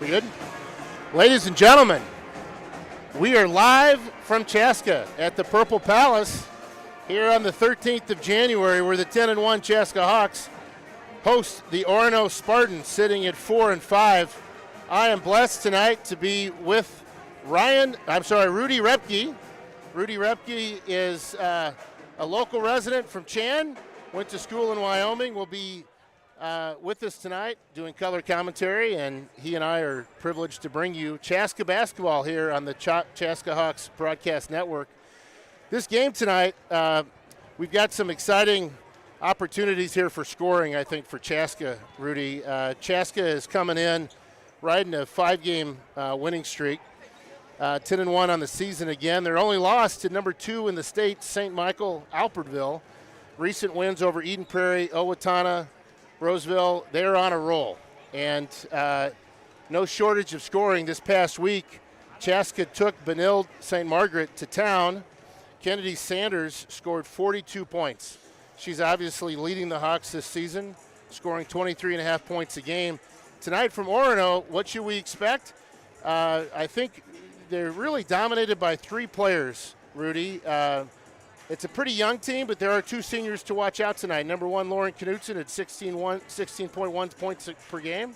We good? Ladies and gentlemen, we are live from Chaska at the Purple Palace here on the 13th of January, where the 10-1 Chaska Hawks host the Orono Spartans, sitting at 4-5. I am blessed tonight to be with Rudy Repke. Rudy Repke is a local resident from Chan, went to school in Wyoming, will be with us tonight doing color commentary, and he and I are privileged to bring you Chaska basketball here on the Chaska Hawks Broadcast Network. This game tonight, we've got some exciting opportunities here for scoring, I think, for Chaska, Rudy. Chaska is coming in riding a 5-game winning streak, 10-1 on the season again. Their only loss to number 2 in the state, St. Michael, Alpertville. Recent wins over Eden Prairie, Owatonna, Roseville. They're on a roll, and no shortage of scoring this past week. Chaska took Benilde St. Margaret to town. Kennedy Sanders scored 42 points. She's obviously leading the Hawks this season, scoring 23.5 points a game. Tonight from Orono, what should we expect? I think they're really dominated by 3 players, Rudy. It's a pretty young team, but there are 2 seniors to watch out tonight. Number 1, Lauren Knutson at 16.1 points per game.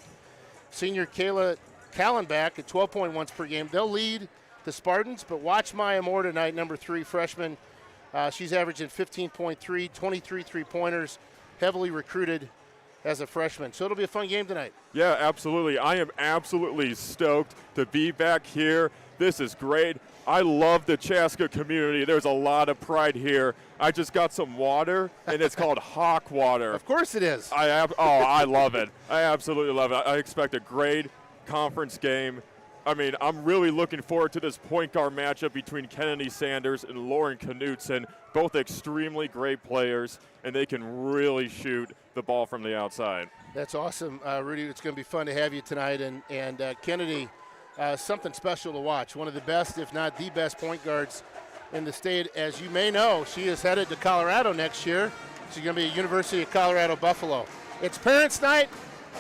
Senior Kayla Kallenbach at 12.1 per game. They'll lead the Spartans, but watch Maya Moore tonight, number 3 freshman. She's averaging 15.3, 23 three-pointers, heavily recruited as a freshman. So it'll be a fun game tonight. Yeah, absolutely. I am absolutely stoked to be back here. This is great. I love the Chaska community. There's a lot of pride here. I just got some water, and it's called Hawk water. Of course it is. I love it. I absolutely love it. I expect a great conference game. I mean, I'm really looking forward to this point guard matchup between Kennedy Sanders and Lauren Knutson, both extremely great players, and they can really shoot the ball from the outside. That's awesome, Rudy. It's going to be fun to have you tonight, and Kennedy, something special to watch. One of the best, if not the best, point guards in the state. As you may know, she is headed to Colorado next year. She's going to be at University of Colorado Buffalo. It's Parents' Night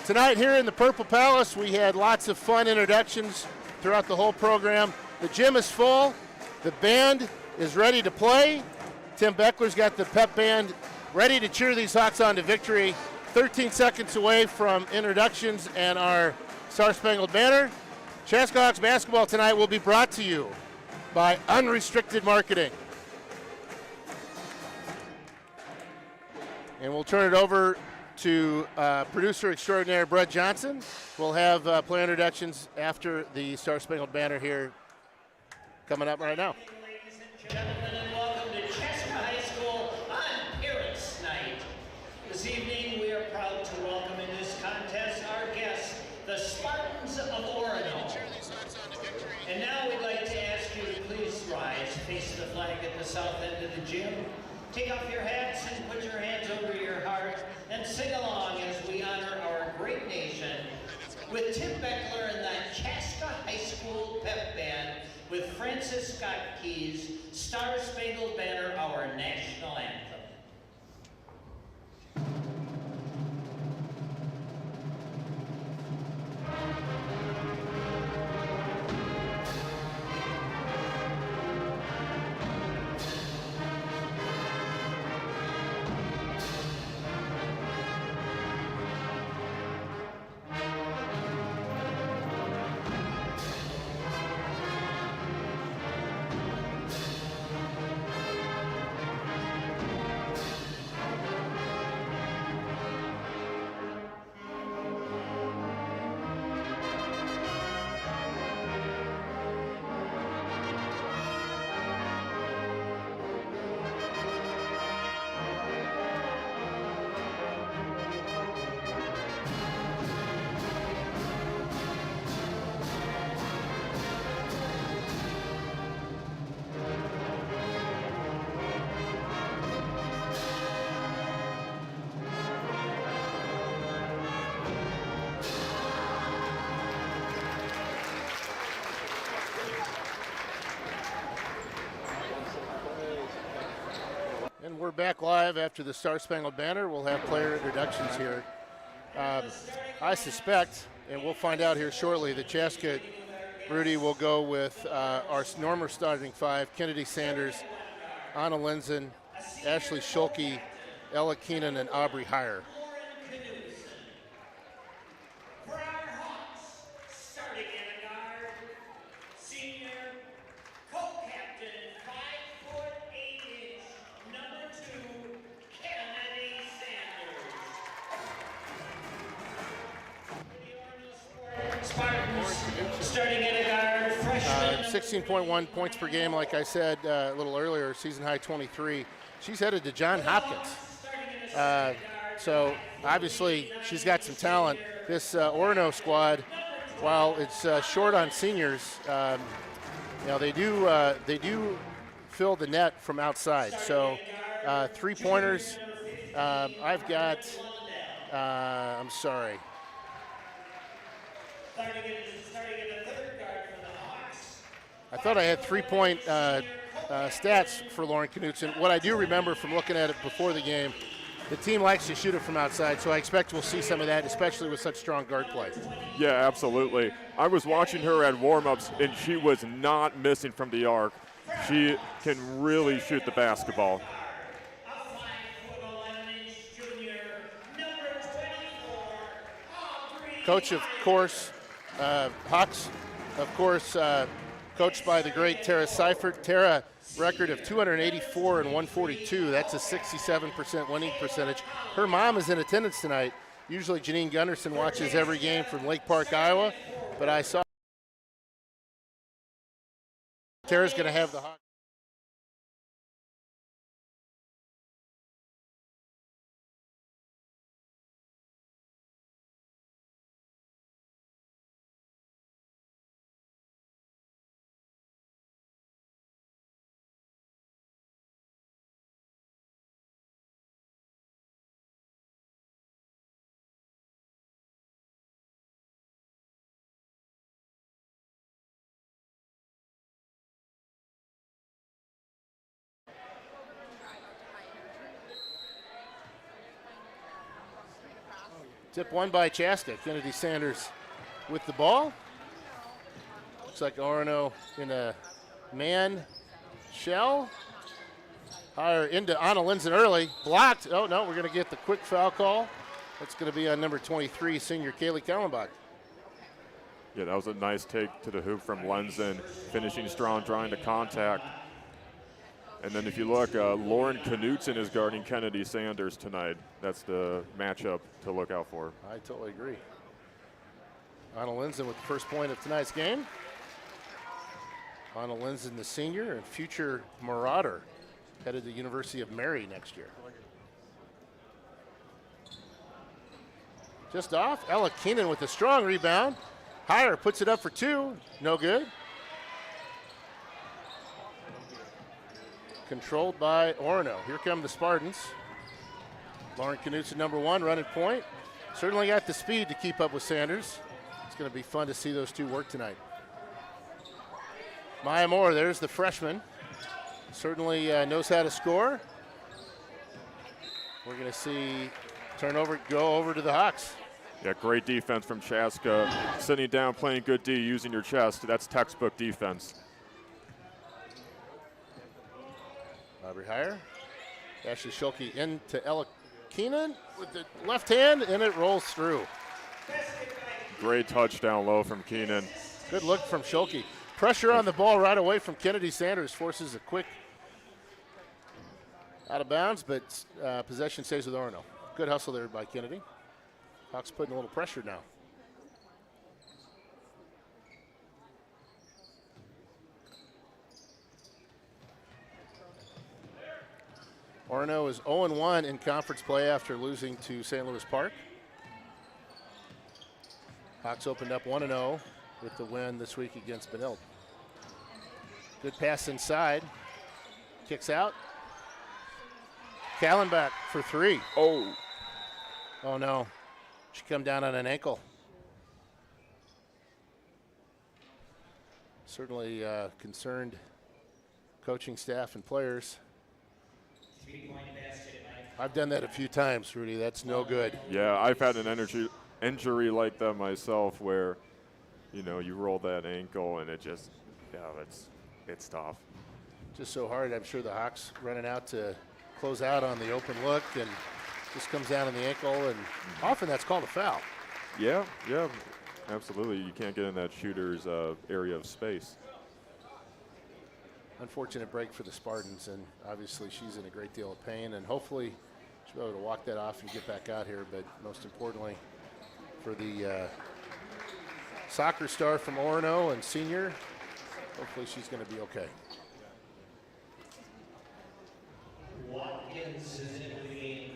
tonight here in the Purple Palace. We had lots of fun introductions throughout the whole program. The gym is full. The band is ready to play. Tim Beckler's got the pep band ready to cheer these Hawks on to victory. 13 seconds away from introductions and our Star-Spangled Banner. Chaska Hawks basketball tonight will be brought to you by Unrestricted Marketing. And we'll turn it over to producer extraordinaire Brett Johnson. We'll have player introductions after the Star-Spangled Banner here coming up right now. Ladies and gentlemen, and welcome to Chaska High School on Parents' Night. This evening we are proud to welcome in this contest our guests, the Spartans of Orono. And now we'd like to ask you to please rise, face the flag at the south end of the gym, take off your hats and put your hands over your heart, and sing along as we honor our great nation with Tim Beckler and the Chaska High School Pep Band with Francis Scott Key's Star-Spangled Banner, our national anthem. And we're back live after the Star-Spangled Banner. We'll have player introductions here I suspect, and we'll find out here shortly, that Chaska Rudy will go with our normal starting five: Kennedy Sanders, Anna Linzen, Ashley Schulke, Ella Keenan, and Aubrey Heyer. For our Hawks, starting in a guard, senior co-captain, 5'8", number 2, Kennedy Sanders. For the Orono Spartans, starting in a guard, freshman. 16.1 points per game, like I said a little earlier, season high 23. She's headed to Johns Hopkins. So obviously she's got some talent. This Orono squad, while it's short on seniors, they do fill the net from outside. So 3-pointers. I've got. I'm sorry. I thought I had 3-point stats for Lauren Knutson. What I do remember from looking at it before the game, the team likes to shoot it from outside, so I expect we'll see some of that, especially with such strong guard play. Yeah, absolutely. I was watching her at warm-ups, and she was not missing from the arc. She can really shoot the basketball. Coach, of course, Hawks, of course, coached by the great Tara Seifert. Tara, record of 284 and 142. That's a 67% winning percentage. Her mom is in attendance tonight. Usually Janine Gunderson watches every game from Lake Park, Iowa, but I saw Tara's going to have the Hawks. Tip one by Chaska. Kennedy Sanders with the ball. Looks like Orono in a man shell. Higher into Anna Linzen early. Blocked. Oh, no, we're going to get the quick foul call. That's going to be on number 23, senior Kaylee Kallenbach. Yeah, that was a nice take to the hoop from Linzen, finishing strong, drawing to contact. And then if you look, Lauren Knutson is guarding Kennedy Sanders tonight. That's the matchup to look out for. I totally agree. Anna Linzen with the first point of tonight's game. Anna Linzen, the senior and future Marauder, headed to the University of Mary next year. Just off, Ella Keenan with a strong rebound. Heyer puts it up for two, no good. Controlled by Orono. Here come the Spartans. Lauren Knutson, number 1, running point. Certainly got the speed to keep up with Sanders. It's going to be fun to see those two work tonight. Maya Moore, there's the freshman. Certainly knows how to score. We're going to see turnover go over to the Hawks. Yeah, great defense from Chaska. Sitting down, playing good D, using your chest. That's textbook defense. Aubrey Heyer. Ashley Schulke into Ella Keenan with the left hand, and it rolls through. Great touchdown low from Keenan. Good look from Schulke. Pressure on the ball right away from Kennedy Sanders forces a quick out of bounds, but possession stays with Orono. Good hustle there by Kennedy. Hawks putting a little pressure now. Orono is 0-1 in conference play after losing to St. Louis Park. Hawks opened up 1-0 with the win this week against Benilde. Good pass inside. Kicks out. Kallenbach for three. Oh no. She come down on an ankle. Certainly concerned coaching staff and players. 3-point basket by I've done that a few times, Rudy. That's no good. Yeah, I've had an injury like that myself where, you roll that ankle and it just, it's tough. Just so hard. I'm sure the Hawks running out to close out on the open look and just comes down on the ankle, and often that's called a foul. Yeah, absolutely. You can't get in that shooter's area of space. Unfortunate break for the Spartans, and obviously she's in a great deal of pain, and hopefully she'll be able to walk that off and get back out here. But most importantly, for the soccer star from Orono and senior, hopefully she's going to be okay. Watkins is in the game.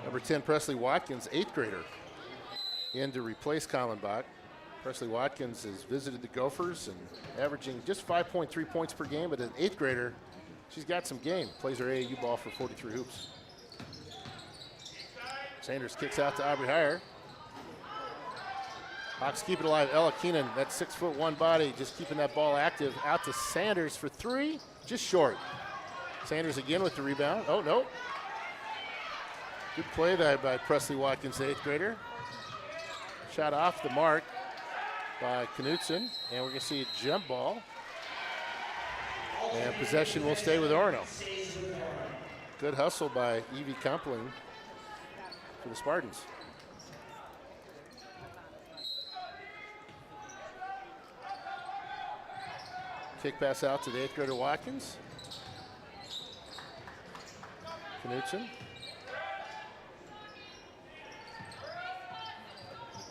Number 10, Presley Watkins, 8th grader, in to replace Kallenbach. Presley Watkins has visited the Gophers and averaging just 5.3 points per game, but as an 8th grader, she's got some game. Plays her AAU ball for 43 hoops. Sanders kicks out to Aubrey Heyer. Hawks keep it alive. Ella Keenan, that 6'1" body, just keeping that ball active. Out to Sanders for 3, just short. Sanders again with the rebound. Oh, no. Good play by Presley Watkins, the 8th grader. Shot off the mark by Knutson, and we're going to see a jump ball. And possession will stay with Orono. Good hustle by Evie Compling for the Spartans. Kick pass out to the 8th grader Watkins. Knutson.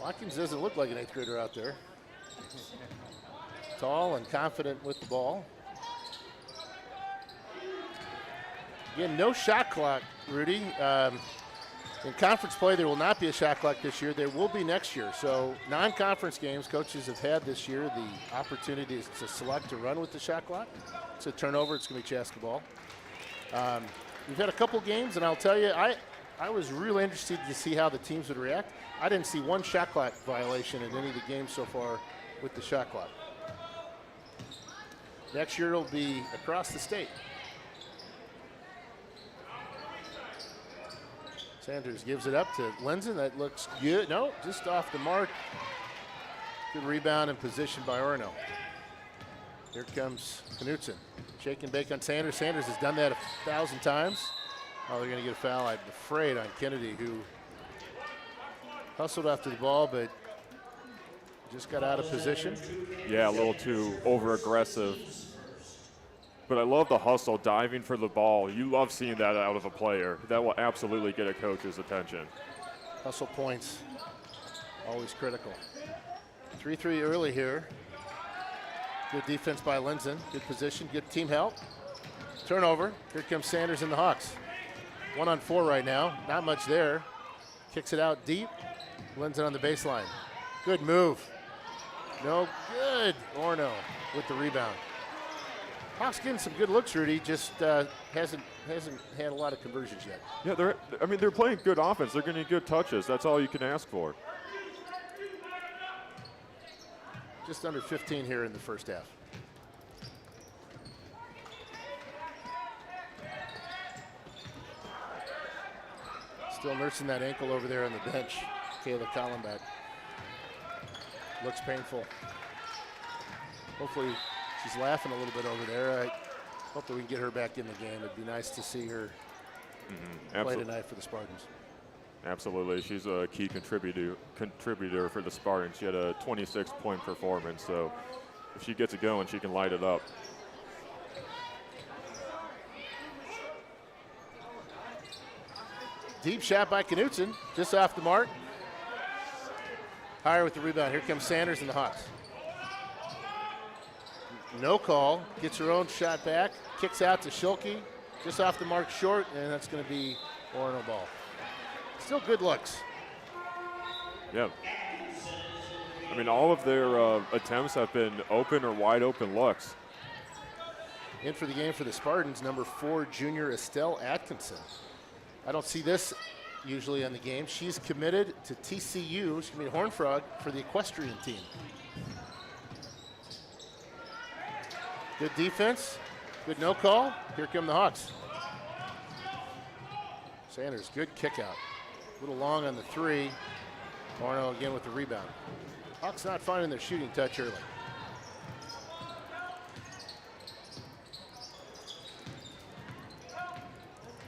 Watkins doesn't look like an 8th grader out there. Tall and confident with the ball. Again, no shot clock, Rudy. In conference play, there will not be a shot clock this year. There will be next year. So non-conference games, coaches have had this year the opportunity to select to run with the shot clock. It's a turnover. It's going to be Chaska ball. We've had a couple games, and I'll tell you, I was really interested to see how the teams would react. I didn't see one shot clock violation in any of the games so far with the shot clock. Next year it'll be across the state. Sanders gives it up to Lenzen. That looks good. No, just off the mark. Good rebound and position by Orono. Here comes Knutson. Shake and bake on Sanders. Sanders has done that 1,000 times. Oh, they're going to get a foul, I'm afraid, on Kennedy, who hustled after the ball, but just got out of position. Yeah, a little too over-aggressive. But I love the hustle, diving for the ball. You love seeing that out of a player. That will absolutely get a coach's attention. Hustle points, always critical. 3-3 early here. Good defense by Lenzen. Good position, good team help. Turnover. Here comes Sanders and the Hawks. 1-on-4 right now. Not much there. Kicks it out deep. Lenzen on the baseline. Good move. No good. Orono with the rebound. Hawks getting some good looks, Rudy. Just hasn't had a lot of conversions yet. Yeah, they're playing good offense. They're getting good touches. That's all you can ask for. Just under 15 here in the first half. Still nursing that ankle over there on the bench. Kayla Kallenbach. Looks painful. Hopefully she's laughing a little bit over there. I hope that we can get her back in the game. It'd be nice to see her play tonight for the Spartans. Absolutely. She's a key contributor for the Spartans. She had a 26-point performance, so if she gets it going, she can light it up. Deep shot by Knutson, just off the mark. Heyer with the rebound. Here comes Sanders and the Hawks. No call. Gets her own shot back. Kicks out to Schulke. Just off the mark short, and that's going to be Orono ball. Still good looks. Yeah. I mean, all of their attempts have been open or wide open looks. In for the game for the Spartans, number 4, junior Estelle Atkinson. I don't see this usually on the game. She's committed to TCU. She's going to be a Horned Frog for the equestrian team. Good defense. Good no call. Here come the Hawks. Sanders, good kick out. A little long on the three. Orono again with the rebound. Hawks not finding their shooting touch early.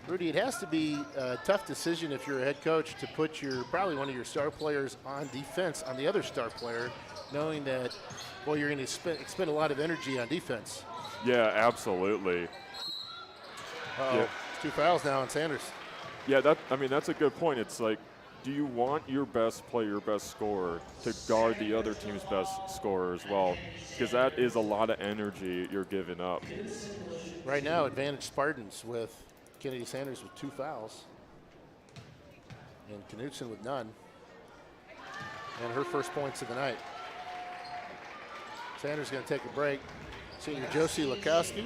Rudy, it has to be a tough decision if you're a head coach to put probably one of your star players on defense on the other star player, knowing that, boy, you're going to expend a lot of energy on defense. Yeah, absolutely. Yeah. 2 fouls now on Sanders. Yeah, that's a good point. It's like, do you want your best player, your best scorer, to guard the other team's best scorer as well? Because that is a lot of energy you're giving up. Right now, advantage Spartans with Kennedy Sanders with 2 fouls. And Knutson with none. And her first points of the night. Sanders going to take a break. Senior Josie Lukowski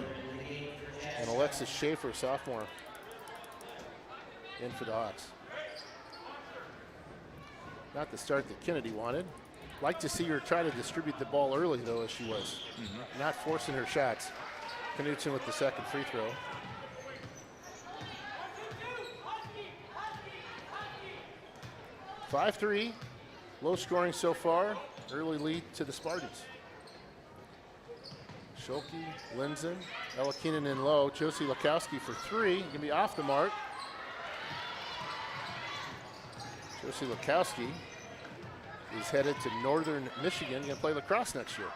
and Alexis Schaefer, sophomore, in for the Hawks. Not the start that Kennedy wanted. Like to see her try to distribute the ball early, though, as she was. Not forcing her shots. Knutson with the second free throw. (5-3), low scoring so far. Early lead to the Spartans. Schulke, Linzen, Ella Keenan in low. Josie Lukowski for 3. Going to be off the mark. Josie Lukowski is headed to Northern Michigan. Going to play lacrosse next year.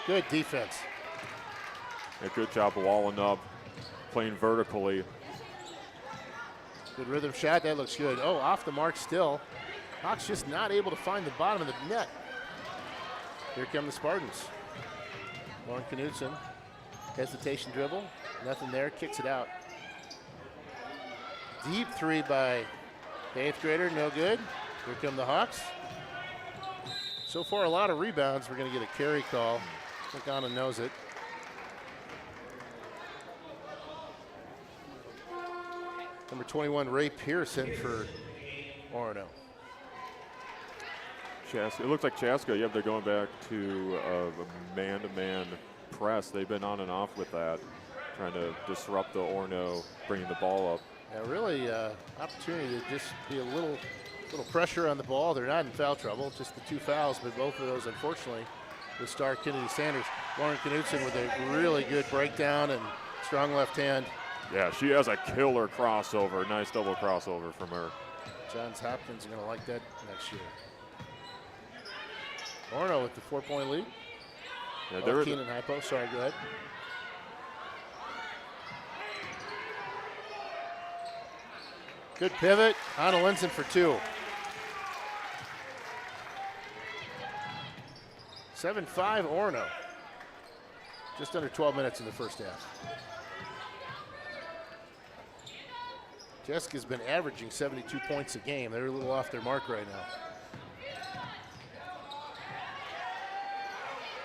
Good defense. A good job walling up, playing vertically. Good rhythm shot. That looks good. Oh, off the mark still. Hawks just not able to find the bottom of the net. Here come the Spartans. Lauren Knutson, hesitation dribble, nothing there, kicks it out. Deep 3 by the 8th grader, no good. Here come the Hawks. So far, a lot of rebounds. We're going to get a carry call. I think Anna knows it. Number 21, Ray Pearson for Orono. Chaska, it looks like Chaska, they're going back to a man-to-man press. They've been on and off with that, trying to disrupt the Orono, bringing the ball up. Yeah, really opportunity to just be a little pressure on the ball. They're not in foul trouble, just the 2 fouls, but both of those, unfortunately, with star Kennedy Sanders. Lauren Knutson with a really good breakdown and strong left hand. Yeah, she has a killer crossover, nice double crossover from her. Johns Hopkins are going to like that next year. Orono with the 4-point lead. Yeah, they're Keenan hypo. Sorry, go ahead. Good pivot. Anna Linson for 2. 7-5 Orono. Just under 12 minutes in the first half. Jessica's been averaging 72 points a game. They're a little off their mark right now.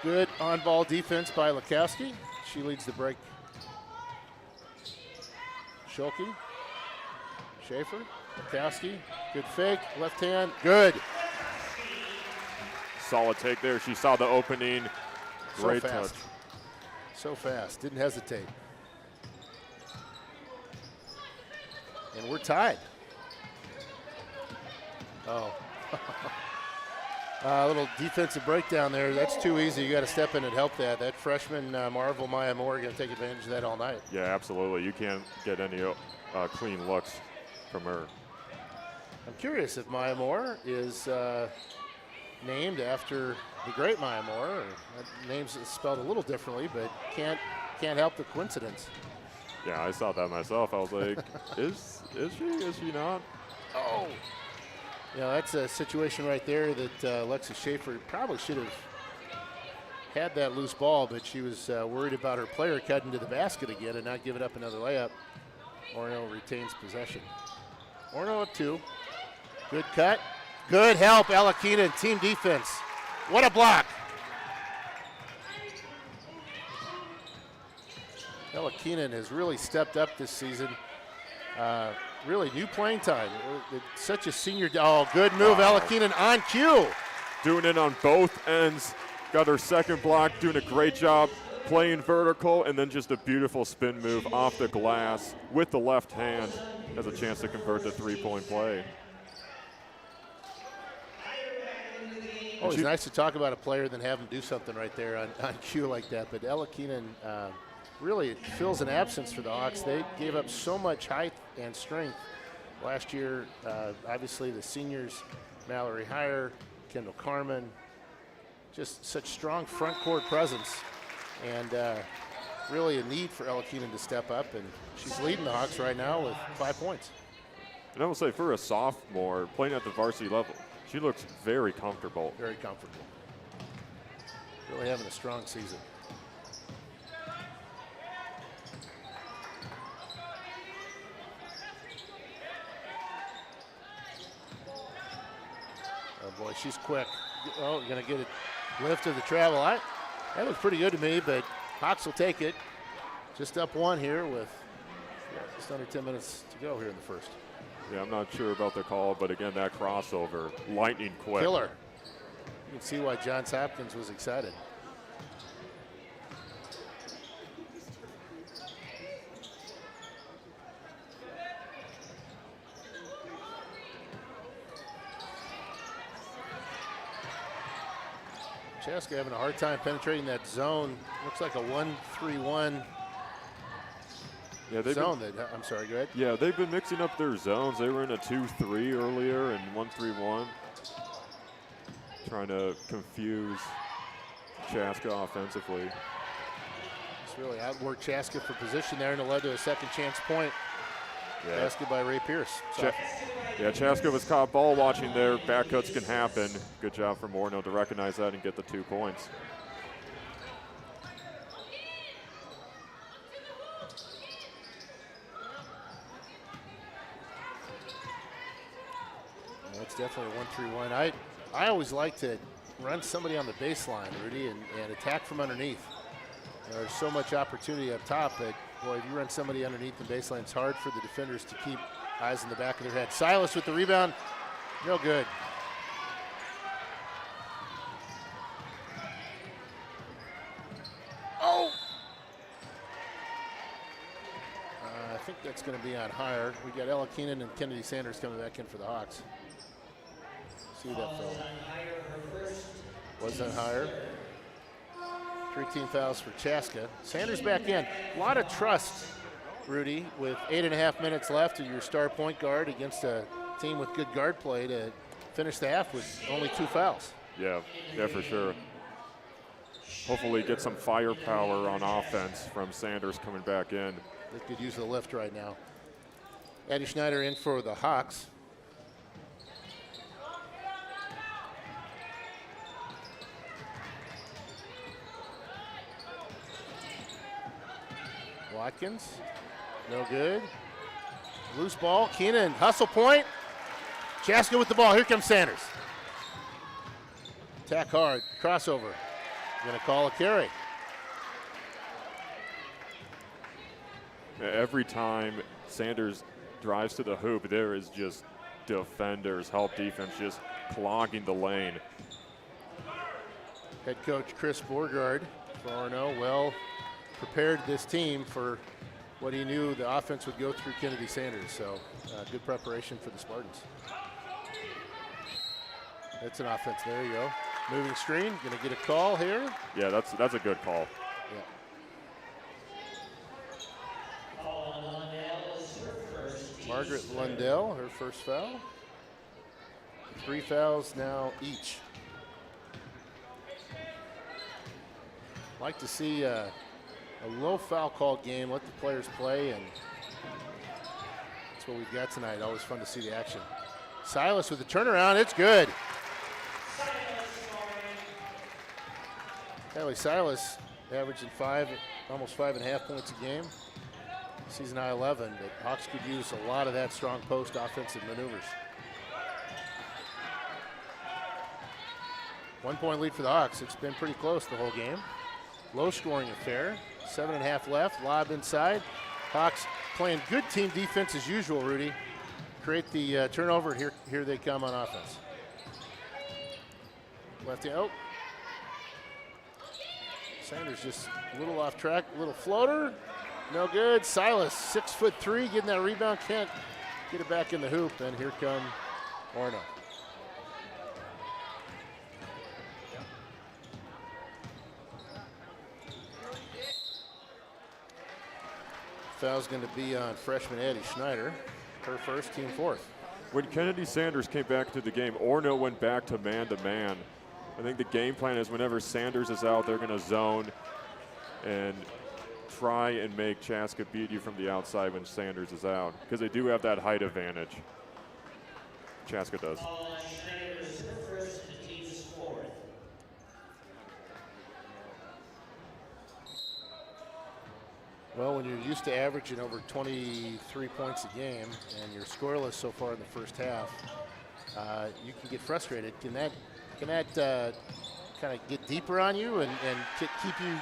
Good on-ball defense by Lukowski. She leads the break. Schulke, Schaefer, Lukowski, good fake, left hand, good. Solid take there. She saw the opening. Great touch. So fast, didn't hesitate. And we're tied. Oh. A little defensive breakdown there. That's too easy. You got to step in and help that. That freshman, Marvel Maya Moore, going to take advantage of that all night. Yeah, absolutely. You can't get any clean looks from her. I'm curious if Maya Moore is named after the great Maya Moore. That name's spelled a little differently, but can't help the coincidence. Yeah, I saw that myself. I was like, is she? Is she not? Oh. You know, that's a situation right there that Alexis Schaefer probably should have had that loose ball, but she was worried about her player cutting to the basket again and not giving up another layup. Orono retains possession. Orono up 2. Good cut. Good help, Ella Keenan, team defense. What a block. Ella Keenan has really stepped up this season. Really new playing time. Such a senior. Oh, good move, Ella Keenan on cue. Doing it on both ends. Got her second block, doing a great job playing vertical, and then just a beautiful spin move off the glass with the left hand. has a chance to convert the three-point play. Oh, it's nice to talk about a player than have him do something right there on cue like that. But Ella Keenan really fills an absence for the Hawks. They gave up so much height and strength last year. Obviously, the seniors, Mallory Heyer, Kendall Carmen, just such strong front court presence. And really a need for Ella Keenan to step up. And she's leading the Hawks right now with 5 points. And I will say, for a sophomore playing at the varsity level, she looks very comfortable. Very comfortable. Really having a strong season. Oh boy, she's quick. Oh, gonna get it. Lift of the travel. That looks pretty good to me, but Hawks will take it. Just up one here with just under 10 minutes to go here in the first. Yeah, I'm not sure about the call, but again, that crossover, lightning quick. Killer. You can see why Johns Hopkins was excited. Chaska having a hard time penetrating that zone. Looks like a 1-3-1 zone. I'm sorry, go ahead. Yeah, they've been mixing up their zones. They were in a 2-3 earlier and 1-3-1. Trying to confuse Chaska offensively. It's really outworked Chaska for position there, and it led to a second chance point. Yeah. Basket by Ray Pierce. Yeah, Chaska was caught ball watching there. Back cuts can happen. Good job from Orono to recognize that and get the 2 points. Well, it's definitely a 1-3-1. I always like to run somebody on the baseline, Rudy, and attack from underneath. There's so much opportunity up top, but boy, if you run somebody underneath the baseline, it's hard for the defenders to keep eyes in the back of their head. Silas with the rebound, no good. Oh! I think that's going to be on Heyer. We got Ella Keenan and Kennedy Sanders coming back in for the Hawks. See that fella. Was on Heyer. 3 team fouls for Chaska. Sanders back in. A lot of trust, Rudy, with 8.5 minutes left of your star point guard against a team with good guard play to finish the half with only 2 fouls. Yeah, for sure. Hopefully get some firepower on offense from Sanders coming back in. They could use the lift right now. Addie Schneider in for the Hawks. Watkins, no good. Loose ball, Keenan, hustle point. Chaska with the ball, here comes Sanders. Attack hard, crossover. Gonna call a carry. Every time Sanders drives to the hoop, there is just defenders, help defense, just clogging the lane. Head coach Chris Borgard for Orono, well prepared this team for what he knew the offense would go through Kennedy Sanders. So good preparation for the Spartans. That's an offense. There you go. Moving screen. Going to get a call here. Yeah, that's a good call. Yeah. Margaret Lundell, her first foul. 3 fouls now each. Like to see a low foul call game, let the players play, and that's what we've got tonight. Always fun to see the action. Silas with the turnaround, it's good. Kylie Silas averaging almost 5.5 points a game. Season high 11, but Hawks could use a lot of that strong post offensive maneuvers. 1 point lead for the Hawks. It's been pretty close the whole game. Low scoring affair. 7.5 left, lob inside. Hawks playing good team defense as usual, Rudy. Create the turnover, and here they come on offense. Left hand, oh. Sanders just a little off track, little floater. No good. Silas, 6'3", getting that rebound. Can't get it back in the hoop, and here come Orono. Foul's going to be on freshman Addie Schneider. Her first, team fourth. When Kennedy Sanders came back to the game, Orono went back to man-to-man. I think the game plan is whenever Sanders is out, they're going to zone and try and make Chaska beat you from the outside when Sanders is out, because they do have that height advantage. Chaska does. Well, when you're used to averaging over 23 points a game and you're scoreless so far in the first half, you can get frustrated. Can that kind of get deeper on you and keep you?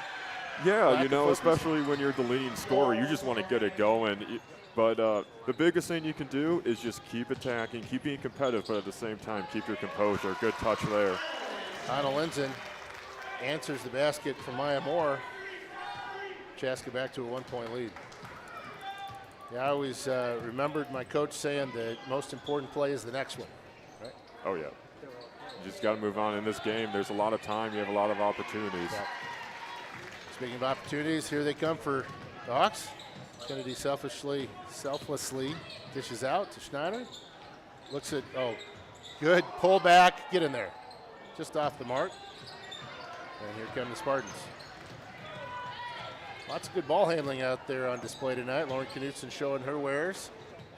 Yeah, you know, especially when you're the leading scorer, you just want to get it going. But the biggest thing you can do is just keep attacking, keep being competitive, but at the same time, keep your composure. Good touch there. Anna Linson answers the basket for Maya Moore. Chaska back to a 1-point lead. Yeah, I always remembered my coach saying the most important play is the next one, right? Oh, yeah. You just got to move on in this game. There's a lot of time. You have a lot of opportunities. Yeah. Speaking of opportunities, here they come for the Hawks. Kennedy selflessly dishes out to Schneider. Looks at, good pull back, get in there. Just off the mark. And here come the Spartans. Lots of good ball handling out there on display tonight. Lauren Knutson showing her wares.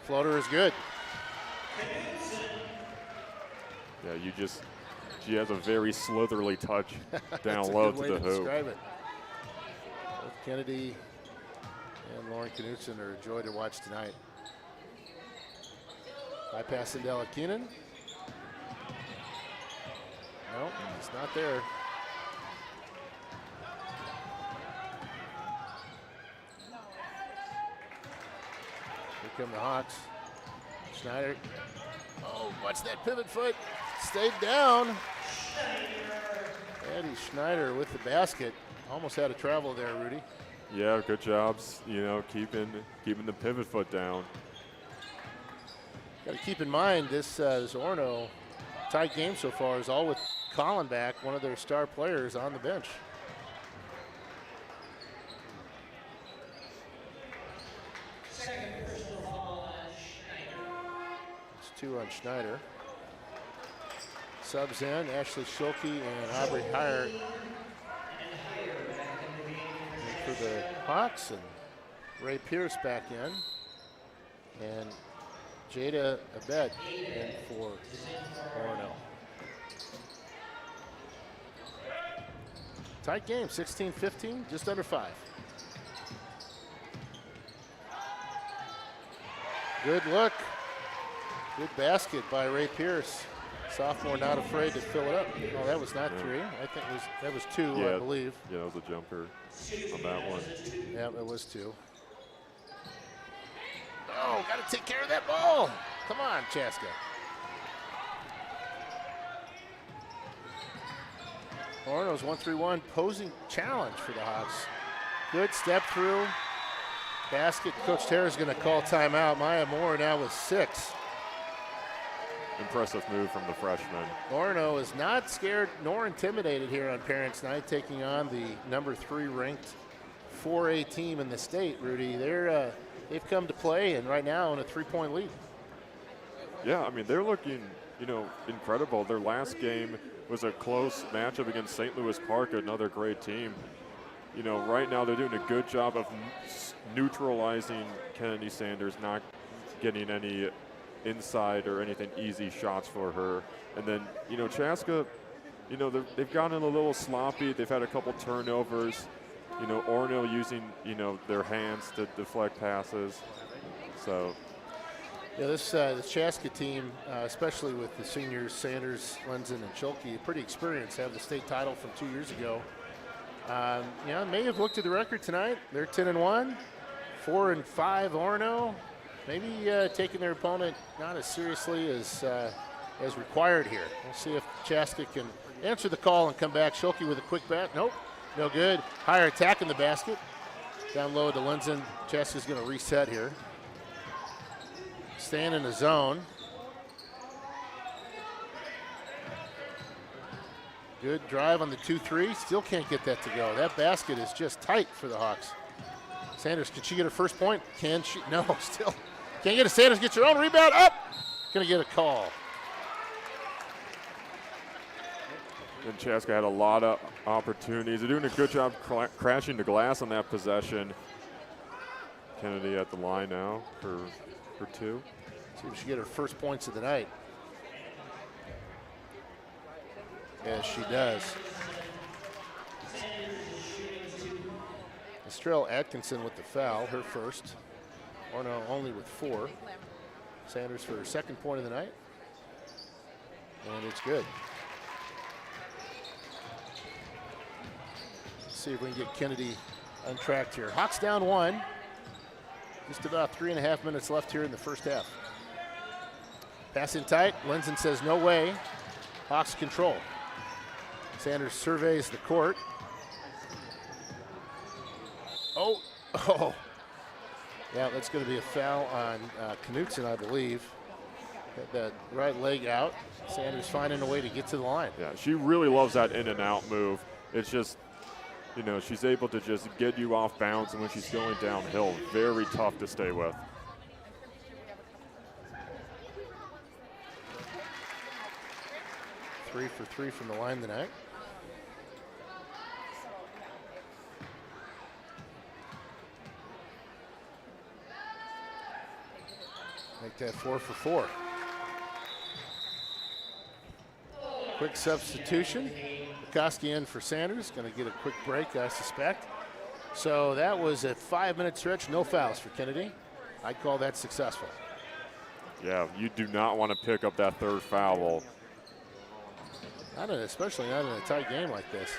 Floater is good. Yeah, she has a very slitherly touch down low to the hoop. Describe it. Both Kennedy and Lauren Knutson are a joy to watch tonight. High pass into Ella Keenan. No, it's not there. Here come the Hawks. Schneider. Oh, watch that pivot foot. Stayed down. Addie Schneider with the basket. Almost had a travel there, Rudy. Yeah, good jobs. You know, keeping the pivot foot down. Got to keep in mind this Orono tight game so far is all with Colin back, one of their star players on the bench. It's 2 on Schneider. Subs in, Ashley Schulke and Aubrey Heyer for the Hawks, and Ray Pierce back in, and Jada Abed in for Orono. Tight game, 16-15, just under 5. Good look. Good basket by Ray Pierce. Sophomore not afraid to fill it up. Oh, that was not 3. I think that was 2, yeah, I believe. Yeah, that was a jumper on that one. Yeah, it was 2. Oh, got to take care of that ball. Come on, Chaska. Orono's 1-3-1 posing challenge for the Hawks. Good step through. Basket. Coach Terra's going to call timeout. Maya Moore now with 6. Impressive move from the freshman. Orono is not scared nor intimidated here on Parents' Night, taking on the number 3 ranked 4A team in the state. Rudy, they've come to play, and right now in a 3-point lead. Yeah, I mean, they're looking, incredible. Their last game was a close matchup against St. Louis Park, another great team. Right now they're doing a good job of neutralizing Kennedy Sanders, not getting any inside or anything easy shots for her. And then, Chaska, they've gotten a little sloppy. They've had a couple turnovers. Orono using, their hands to deflect passes. So. Yeah, this Chaska team, especially with the seniors, Sanders, Lenzen, and Schulke, pretty experienced, have the state title from 2 years ago. May have looked at the record tonight. They're 10-1, 4-5 Orono. Maybe taking their opponent not as seriously as required here. We'll see if Chaska can answer the call and come back. Schulke with a quick bat. Nope, no good. Higher attack in the basket. Down low to Lenzen. Chaska's going to reset here. staying in the zone. Good drive on the 2-3. Still can't get that to go. That basket is just tight for the Hawks. Sanders, can she get her first point? Can she? No, still. Can't get it. Sanders gets her own rebound. Up. Going to get a call. And Chaska had a lot of opportunities. They're doing a good job crashing the glass on that possession. Kennedy at the line now for 2. See if she get her first points of the night. Yes, she does. Estrell Atkinson with the foul, her first. Orono only with 4. Sanders for her second point of the night. And it's good. Let's see if we can get Kennedy untracked here. Hawks down 1. Just about 3.5 minutes left here in the first half. Pass in tight. Lenzen says no way. Hawks control. Sanders surveys the court. Oh. Yeah, that's going to be a foul on Knutson, I believe. Got that right leg out. Sanders finding a way to get to the line. Yeah, she really loves that in and out move. It's just, you know, she's able to just get you off bounds, and when she's going downhill, very tough to stay with. Three for 3 from the line tonight. Make that 4 for 4. Quick substitution. Koski in for Sanders. Going to get a quick break, I suspect. So that was a 5-minute stretch. No fouls for Kennedy. I'd call that successful. Yeah, you do not want to pick up that third foul. Especially not in a tight game like this.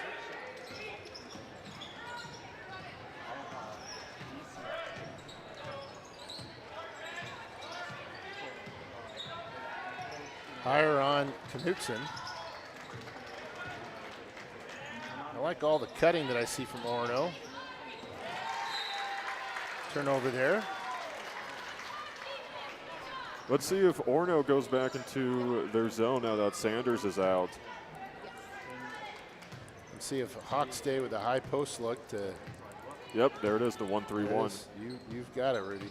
Higher on Knutson. I like all the cutting that I see from Orono. Turnover there. Let's see if Orono goes back into their zone now that Sanders is out. And see if Hawks stay with a high post look to. Yep, there it is, the 1-3-1. You've got it, Rudy.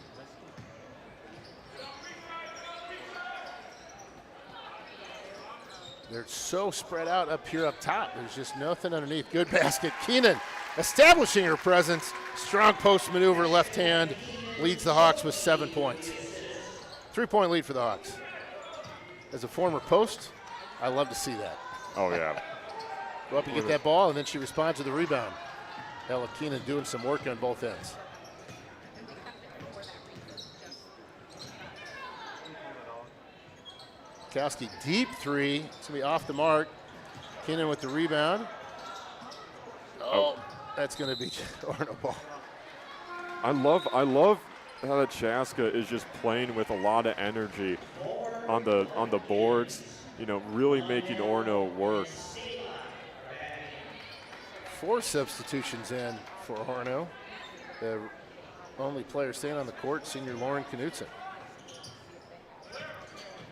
They're so spread out up here up top. There's just nothing underneath. Good basket. Keenan establishing her presence. Strong post maneuver, left hand. Leads the Hawks with 7 points. 3-point lead for the Hawks. As a former post, I love to see that. Oh, yeah. Go up and get that ball, and then she responds to the rebound. Ella Keenan doing some work on both ends. Koski deep 3. It's going to be off the mark. Keenan with the rebound. Oh, that's going to be Orono ball. I love how that Chaska is just playing with a lot of energy on the boards, you know, really making Orono work. 4 substitutions in for Orono. The only player staying on the court, senior Lauren Knutson.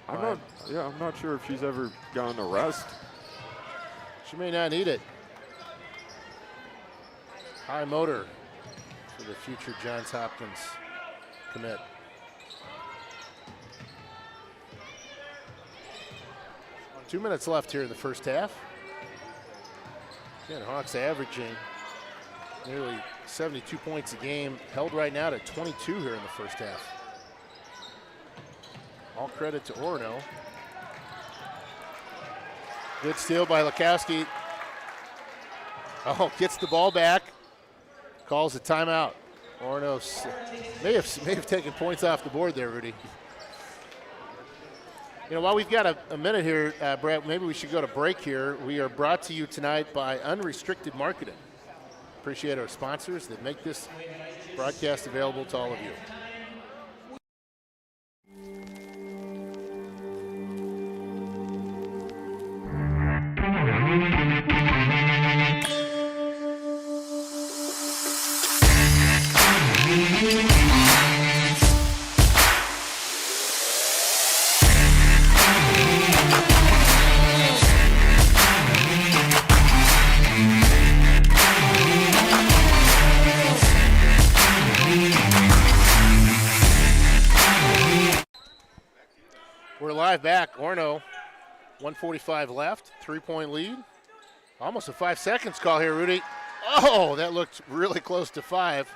I'm not sure if she's ever gotten a rest. She may not need it. High motor for the future Johns Hopkins commit. Two minutes left here in the first half. Again, Hawks averaging nearly 72 points a game, held right now to 22 here in the first half. All credit to Orono. Good steal by Lukowski. Oh, gets the ball back. Calls a timeout. Orono may have taken points off the board there, Rudy. You know, while we've got a minute here, Brett, maybe we should go to break here. We are brought to you tonight by Unrestricted Marketing. Appreciate our sponsors that make this broadcast available to all of you. 5 back. Orono, 1:45 left, 3-point lead. Almost a 5 seconds call here, Rudy. Oh, that looked really close to 5.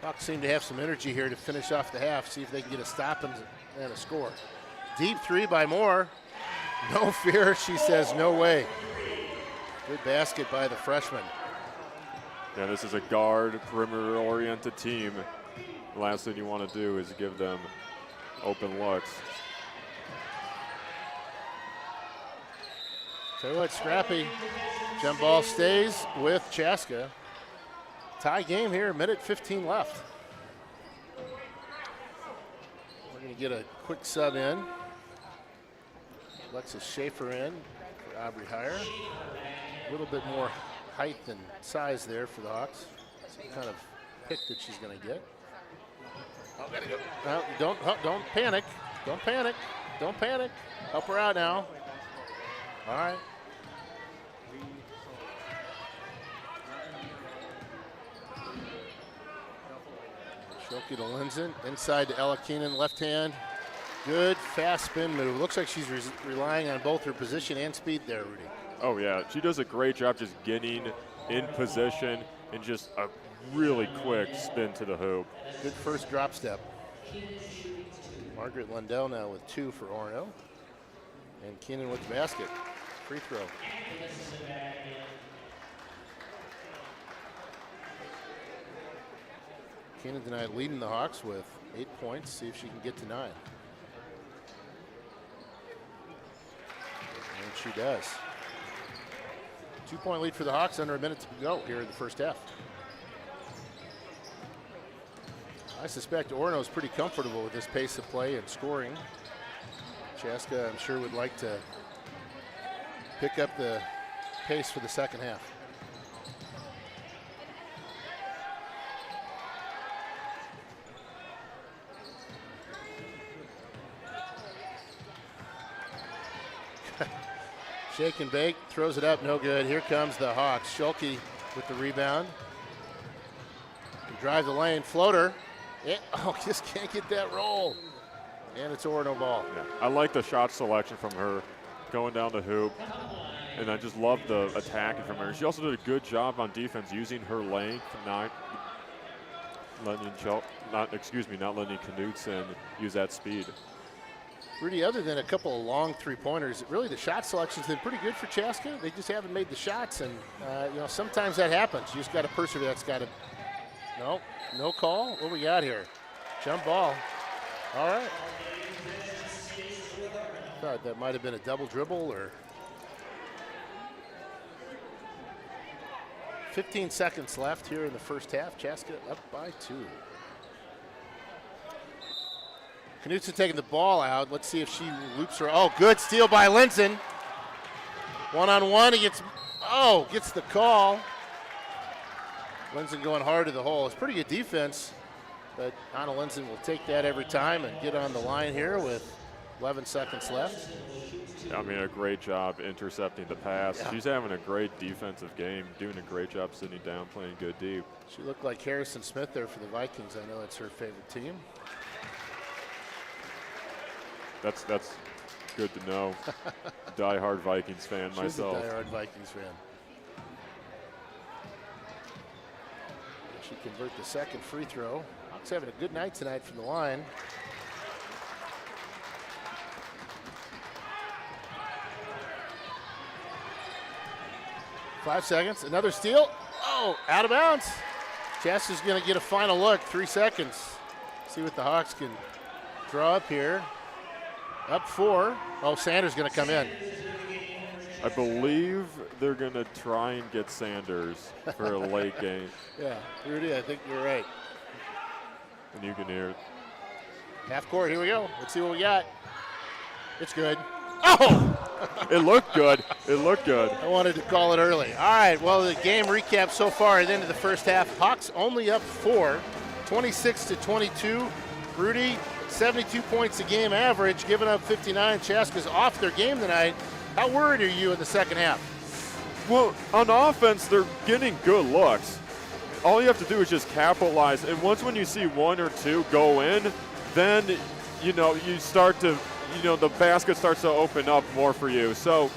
Hawks seem to have some energy here to finish off the half, see if they can get a stop and a score. Deep 3 by Moore. No fear, she says no way. Good basket by the freshman. Yeah, this is a guard, perimeter-oriented team. The last thing you want to do is give them open looks. Tell you what, scrappy. Jump ball stays with Chaska. Tie game here, minute 15 left. We're going to get a quick sub in. Alexis Schaefer in for Aubrey Heyer. A little bit more height and size there for the Hawks. Some kind of pick that she's going to get. Oh, gotta go. No, don't panic. Don't panic. Don't panic. Help her out now. All right. Schulke to Linzen, inside to Ella Keenan, left hand. Good fast spin move. Looks like she's relying on both her position and speed there, Rudy. Oh yeah, she does a great job just getting in position and just a really quick spin to the hoop. Good first drop step. Margaret Lundell now with 2 for Orono. And Keenan with the basket. Free throw. Keenan tonight leading the Hawks with 8 points. See if she can get to 9. And she does. 2-point lead for the Hawks, under a minute to go here in the first half. I suspect Orono is pretty comfortable with this pace of play and scoring. Chaska, I'm sure, would like to pick up the pace for the second half. Shake and bake, throws it up, no good. Here comes the Hawks. Schulke with the rebound. Drive the lane, floater. Just can't get that roll. And it's Orono ball. Yeah, I like the shot selection from her, going down the hoop. And I just love the attacking from her. She also did a good job on defense using her length, not letting Knudsen use that speed. Rudy, other than a couple of long three-pointers, really the shot selection's been pretty good for Chaska. They just haven't made the shots, and sometimes that happens. You just got to persevere. That's got to. No call. What we got here? Jump ball. All right. Thought that might have been a double dribble or. 15 seconds left here in the first half. Chaska up by 2. Knudsen taking the ball out. Let's see if she loops her. Oh, good steal by Linzen. One-on-one. He gets the call. Linzen going hard to the hole. It's pretty good defense, but Anna Linzen will take that every time and get on the line here with 11 seconds left. I mean, a great job intercepting the pass. Yeah. She's having a great defensive game, doing a great job sitting down, playing good deep. She looked like Harrison Smith there for the Vikings. I know it's her favorite team. That's good to know. Die-hard Vikings fan myself. She's a die-hard Vikings fan. She convert the second free throw. Hawks having a good night tonight from the line. Five seconds, another steal. Oh, out of bounds. Chaska's going to get a final look, 3 seconds. See what the Hawks can draw up here. Up 4. Oh, Sanders going to come in. I believe they're going to try and get Sanders for a late game. Yeah, Rudy, I think you're right. And you can hear it. Half court, here we go. Let's see what we got. It's good. Oh! It looked good. It looked good. I wanted to call it early. All right, well, the game recap so far at the end of the first half. Hawks only up 4, 26-22. Rudy, 72 points a game average, giving up 59. Chaska's off their game tonight. How worried are you in the second half? Well, on offense, they're getting good looks. All you have to do is just capitalize. And once when you see 1 or 2 go in, then, you know, you start to, you know, the basket starts to open up more for you. So,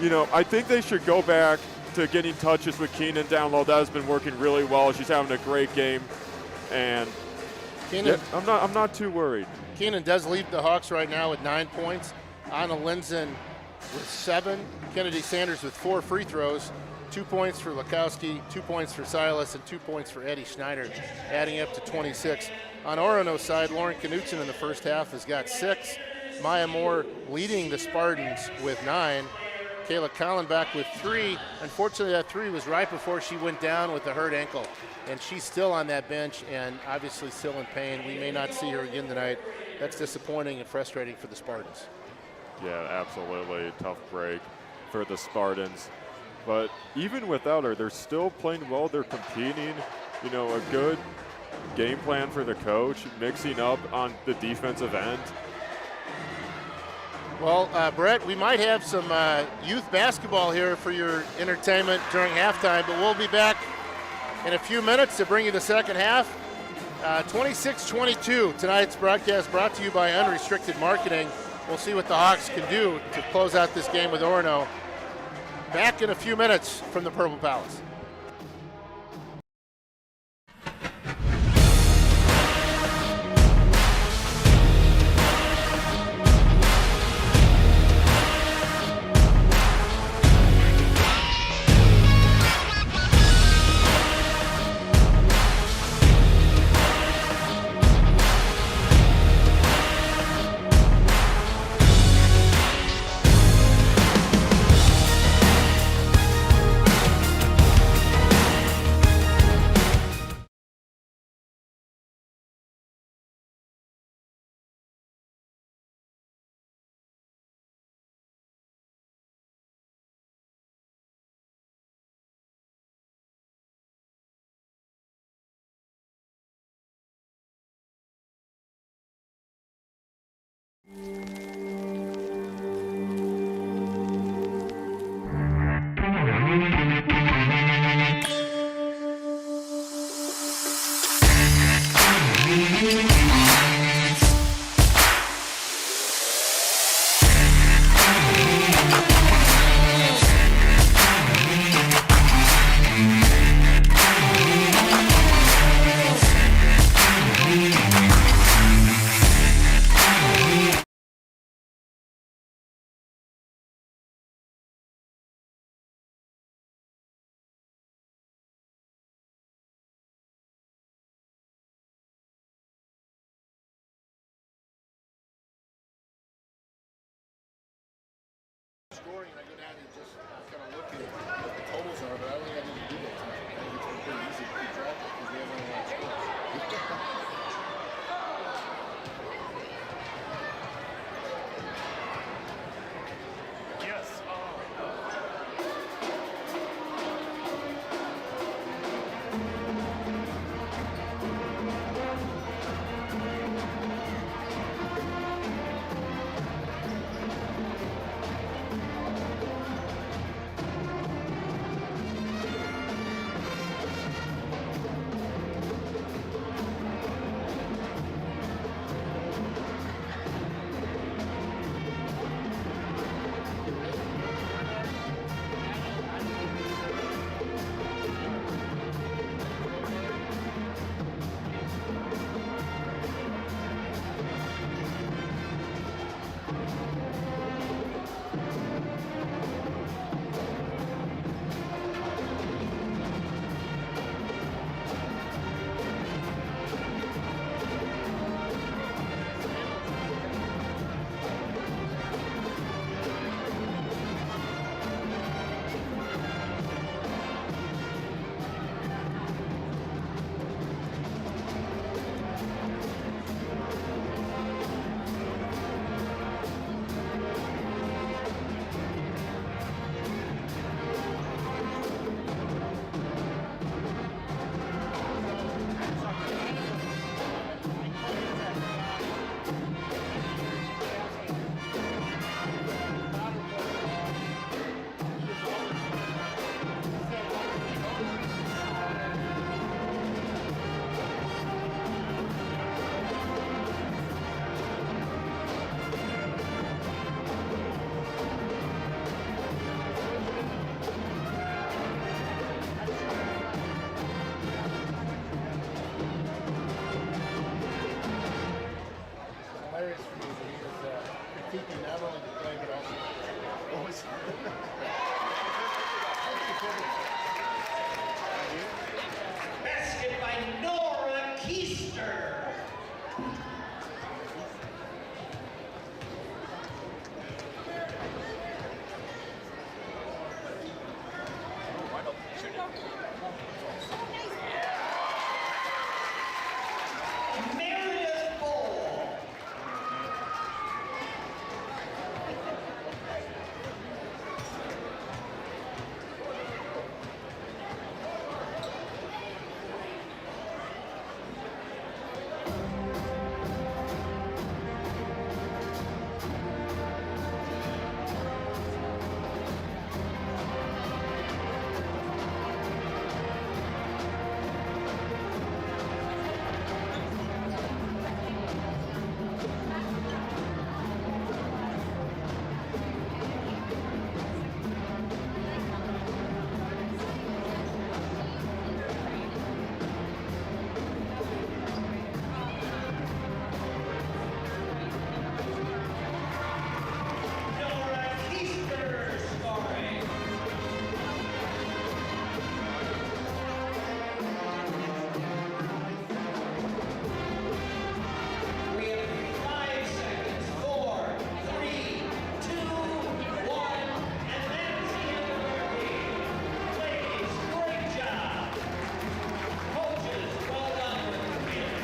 you know, I think they should go back to getting touches with Keenan down low. That has been working really well. She's having a great game, and Keenan, yeah, I'm not too worried. Keenan does lead the Hawks right now with 9 points. Anna Linzen with 7. Kennedy Sanders with 4 free throws. 2 points for Lukowski, 2 points for Silas, and 2 points for Eddie Schneider, adding up to 26. On Orono's side, Lauren Knutson in the first half has got 6. Maya Moore leading the Spartans with 9. Kayla Collenbach with 3. Unfortunately, that 3 was right before she went down with a hurt ankle. And she's still on that bench and obviously still in pain. We may not see her again tonight. That's disappointing and frustrating for the Spartans. Yeah, absolutely. Tough break for the Spartans. But even without her, they're still playing well. They're competing. You know, a good game plan for the coach, mixing up on the defensive end. Well, Brett, we might have some youth basketball here for your entertainment during halftime, but we'll be back in a few minutes to bring you the second half. 26-22, tonight's broadcast brought to you by Unrestricted Marketing. We'll see what the Hawks can do to close out this game with Orono. Back in a few minutes from the Purple Palace. speaking not only to play but also what was Basket by Nora Keister. Meredith Bull. Nora Keister scoring. We have 5 seconds. 4, 3, 2, 1, and that's the end of our game. Ladies, great job. Coaches, well done with the win.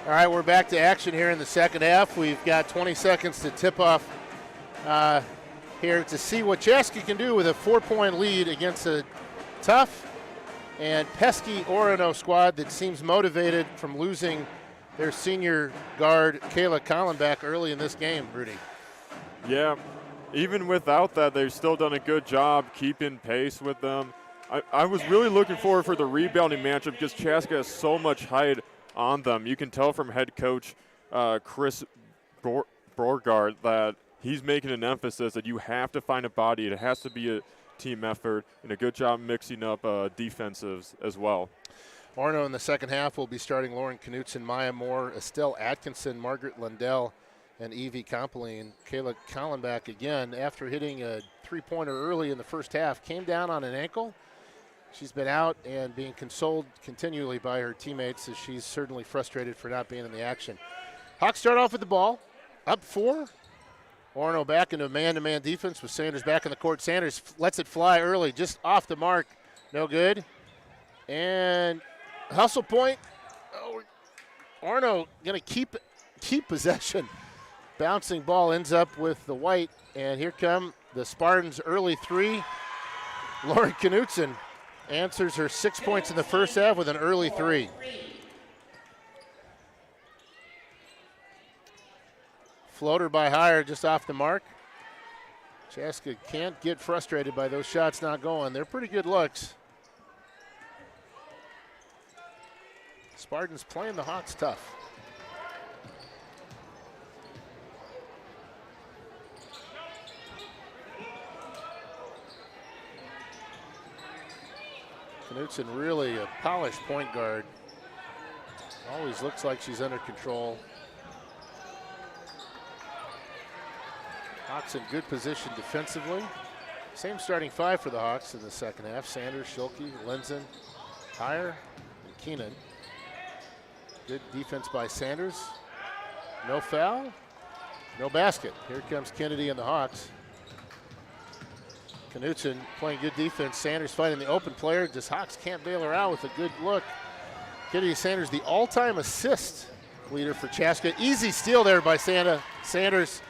All right, we're back to action here in the second half. We've got 20 seconds to tip off here to see what Chaska can do with a 4-point lead against a tough and pesky Orono squad that seems motivated from losing their senior guard, Kayla Collenbach, early in this game, Rudy. Yeah, even without that, they've still done a good job keeping pace with them. I was really looking forward for the rebounding matchup because Chaska has so much height on them. You can tell from head coach Chris Borgard that he's making an emphasis that you have to find a body. It has to be a team effort, and a good job mixing up defensives as well. Orono in the second half will be starting Lauren Knutson, Maya Moore, Estelle Atkinson, Margaret Lundell, and Evie Compline. Kayla Collenbach again, after hitting a three-pointer early in the first half, came down on an ankle. She's been out and being consoled continually by her teammates as she's certainly frustrated for not being in the action. Hawks start off with the ball, up 4. Orono back into man-to-man defense with Sanders back in the court. Sanders lets it fly early, just off the mark. No good. And hustle point. Oh, Orono going to keep possession. Bouncing ball ends up with the white, and here come the Spartans' early 3. Lauren Knutson answers her 6 points in the first half with an early 3. Floater by Hire just off the mark. Chaska can't get frustrated by those shots not going. They're pretty good looks. Spartans playing the Hawks tough. Knutson really a polished point guard. Always looks like she's under control. Hawks in good position defensively. Same starting 5 for the Hawks in the second half. Sanders, Schulke, Linzen, Hire, and Keenan. Good defense by Sanders. No foul, no basket. Here comes Kennedy and the Hawks. Knutson playing good defense. Sanders fighting the open player. Just Hawks can't bail her out with a good look. Kennedy Sanders, the all-time assist leader for Chaska. Easy steal there by Sanders.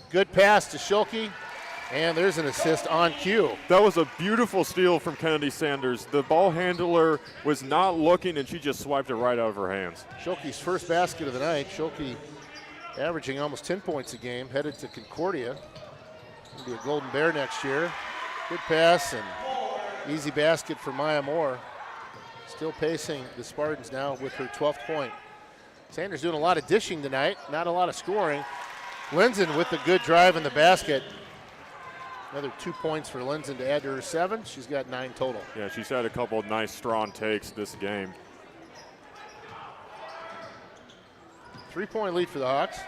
Good pass to Schulke, and there's an assist on cue. That was a beautiful steal from Kennedy Sanders. The ball handler was not looking, and she just swiped it right out of her hands. Schulke's first basket of the night. Schulke averaging almost 10 points a game, headed to Concordia. He'll be a Golden Bear next year. Good pass and easy basket for Maya Moore. Still pacing the Spartans now with her 12th point. Sanders doing a lot of dishing tonight, not a lot of scoring. Linzen with the good drive in the basket. Another 2 points for Linzen to add to her 7. She's got 9 total. Yeah, she's had a couple of nice strong takes this game. 3-point lead for the Hawks.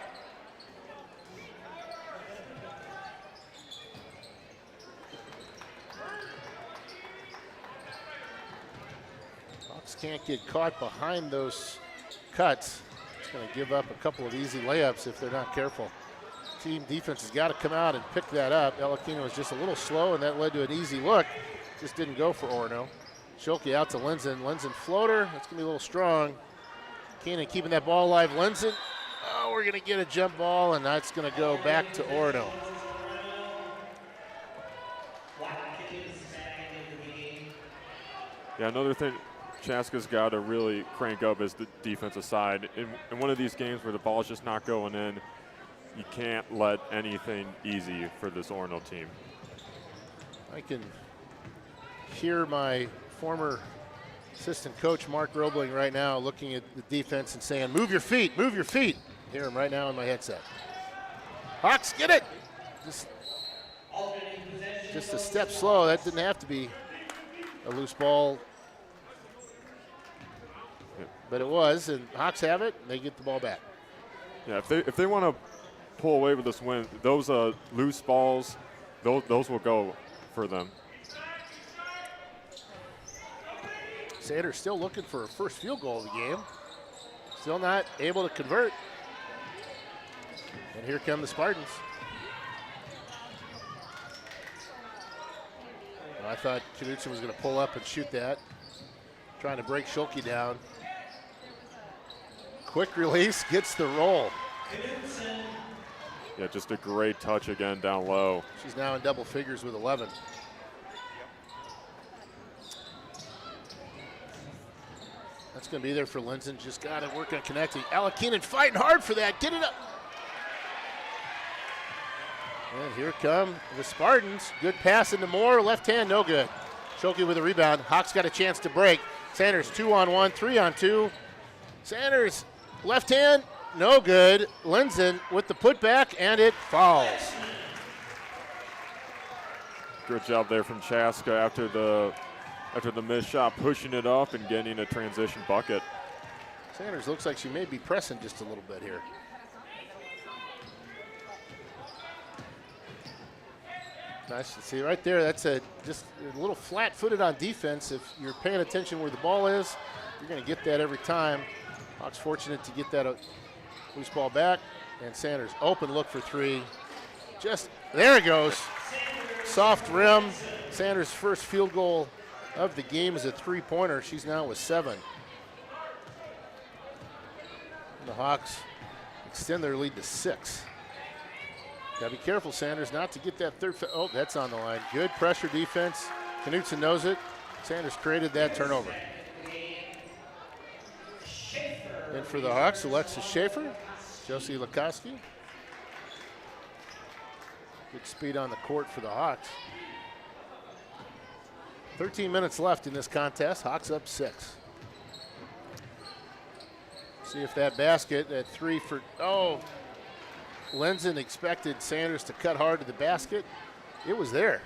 Hawks can't get caught behind those cuts. It's going to give up a couple of easy layups if they're not careful. Team defense has got to come out and pick that up. Elakina was just a little slow, and that led to an easy look. Just didn't go for Orono. Schulke out to Linzen. Linzen floater. That's going to be a little strong. Keenan keeping that ball alive. Linzen. Oh, we're going to get a jump ball, and that's going to go back to Orono. Yeah, another thing Chaska's got to really crank up is the defensive side. In one of these games where the ball's just not going in, you can't let anything easy for this Orono team. I can hear my former assistant coach, Mark Roebling, right now looking at the defense and saying, move your feet, move your feet. Hear him right now in my headset. Hawks, get it. Just a step slow. That didn't have to be a loose ball. But it was, and Hawks have it, and they get the ball back. Yeah, if they want to pull away with this win, those loose balls, those will go for them. Sanders still looking for a first field goal of the game. Still not able to convert. And here come the Spartans. Well, I thought Knutson was going to pull up and shoot that. Trying to break Schulke down. Quick release, gets the roll. Yeah, just a great touch again down low. She's now in double figures with 11. That's going to be there for Linzen. Just got to work on connecting. Alakinen fighting hard for that. Get it up. And here come the Spartans. Good pass into Moore. Left hand, no good. Schulke with a rebound. Hawks got a chance to break. Sanders 2-on-1, 3-on-2. Sanders, left hand, no good. Linzen with the putback, and it falls. Good job there from Chaska after the missed shot, pushing it up and getting a transition bucket. Sanders looks like she may be pressing just a little bit here. Nice to see right there. That's just a little flat-footed on defense. If you're paying attention where the ball is, you're going to get that every time. Hawks fortunate to get that loose ball back. And Sanders open look for three. Just, there it goes. Soft rim. Sanders' first field goal of the game is a three-pointer. She's now with 7. And the Hawks extend their lead to 6. Got to be careful, Sanders, not to get that third. Oh, that's on the line. Good pressure defense. Knutson knows it. Sanders created that turnover. And for the Hawks, Alexis Schaefer, Josie Lukoski. Good speed on the court for the Hawks. 13 minutes left in this contest. Hawks up 6. See if that basket at 3 for, oh, Lenzen expected Sanders to cut hard to the basket. It was there.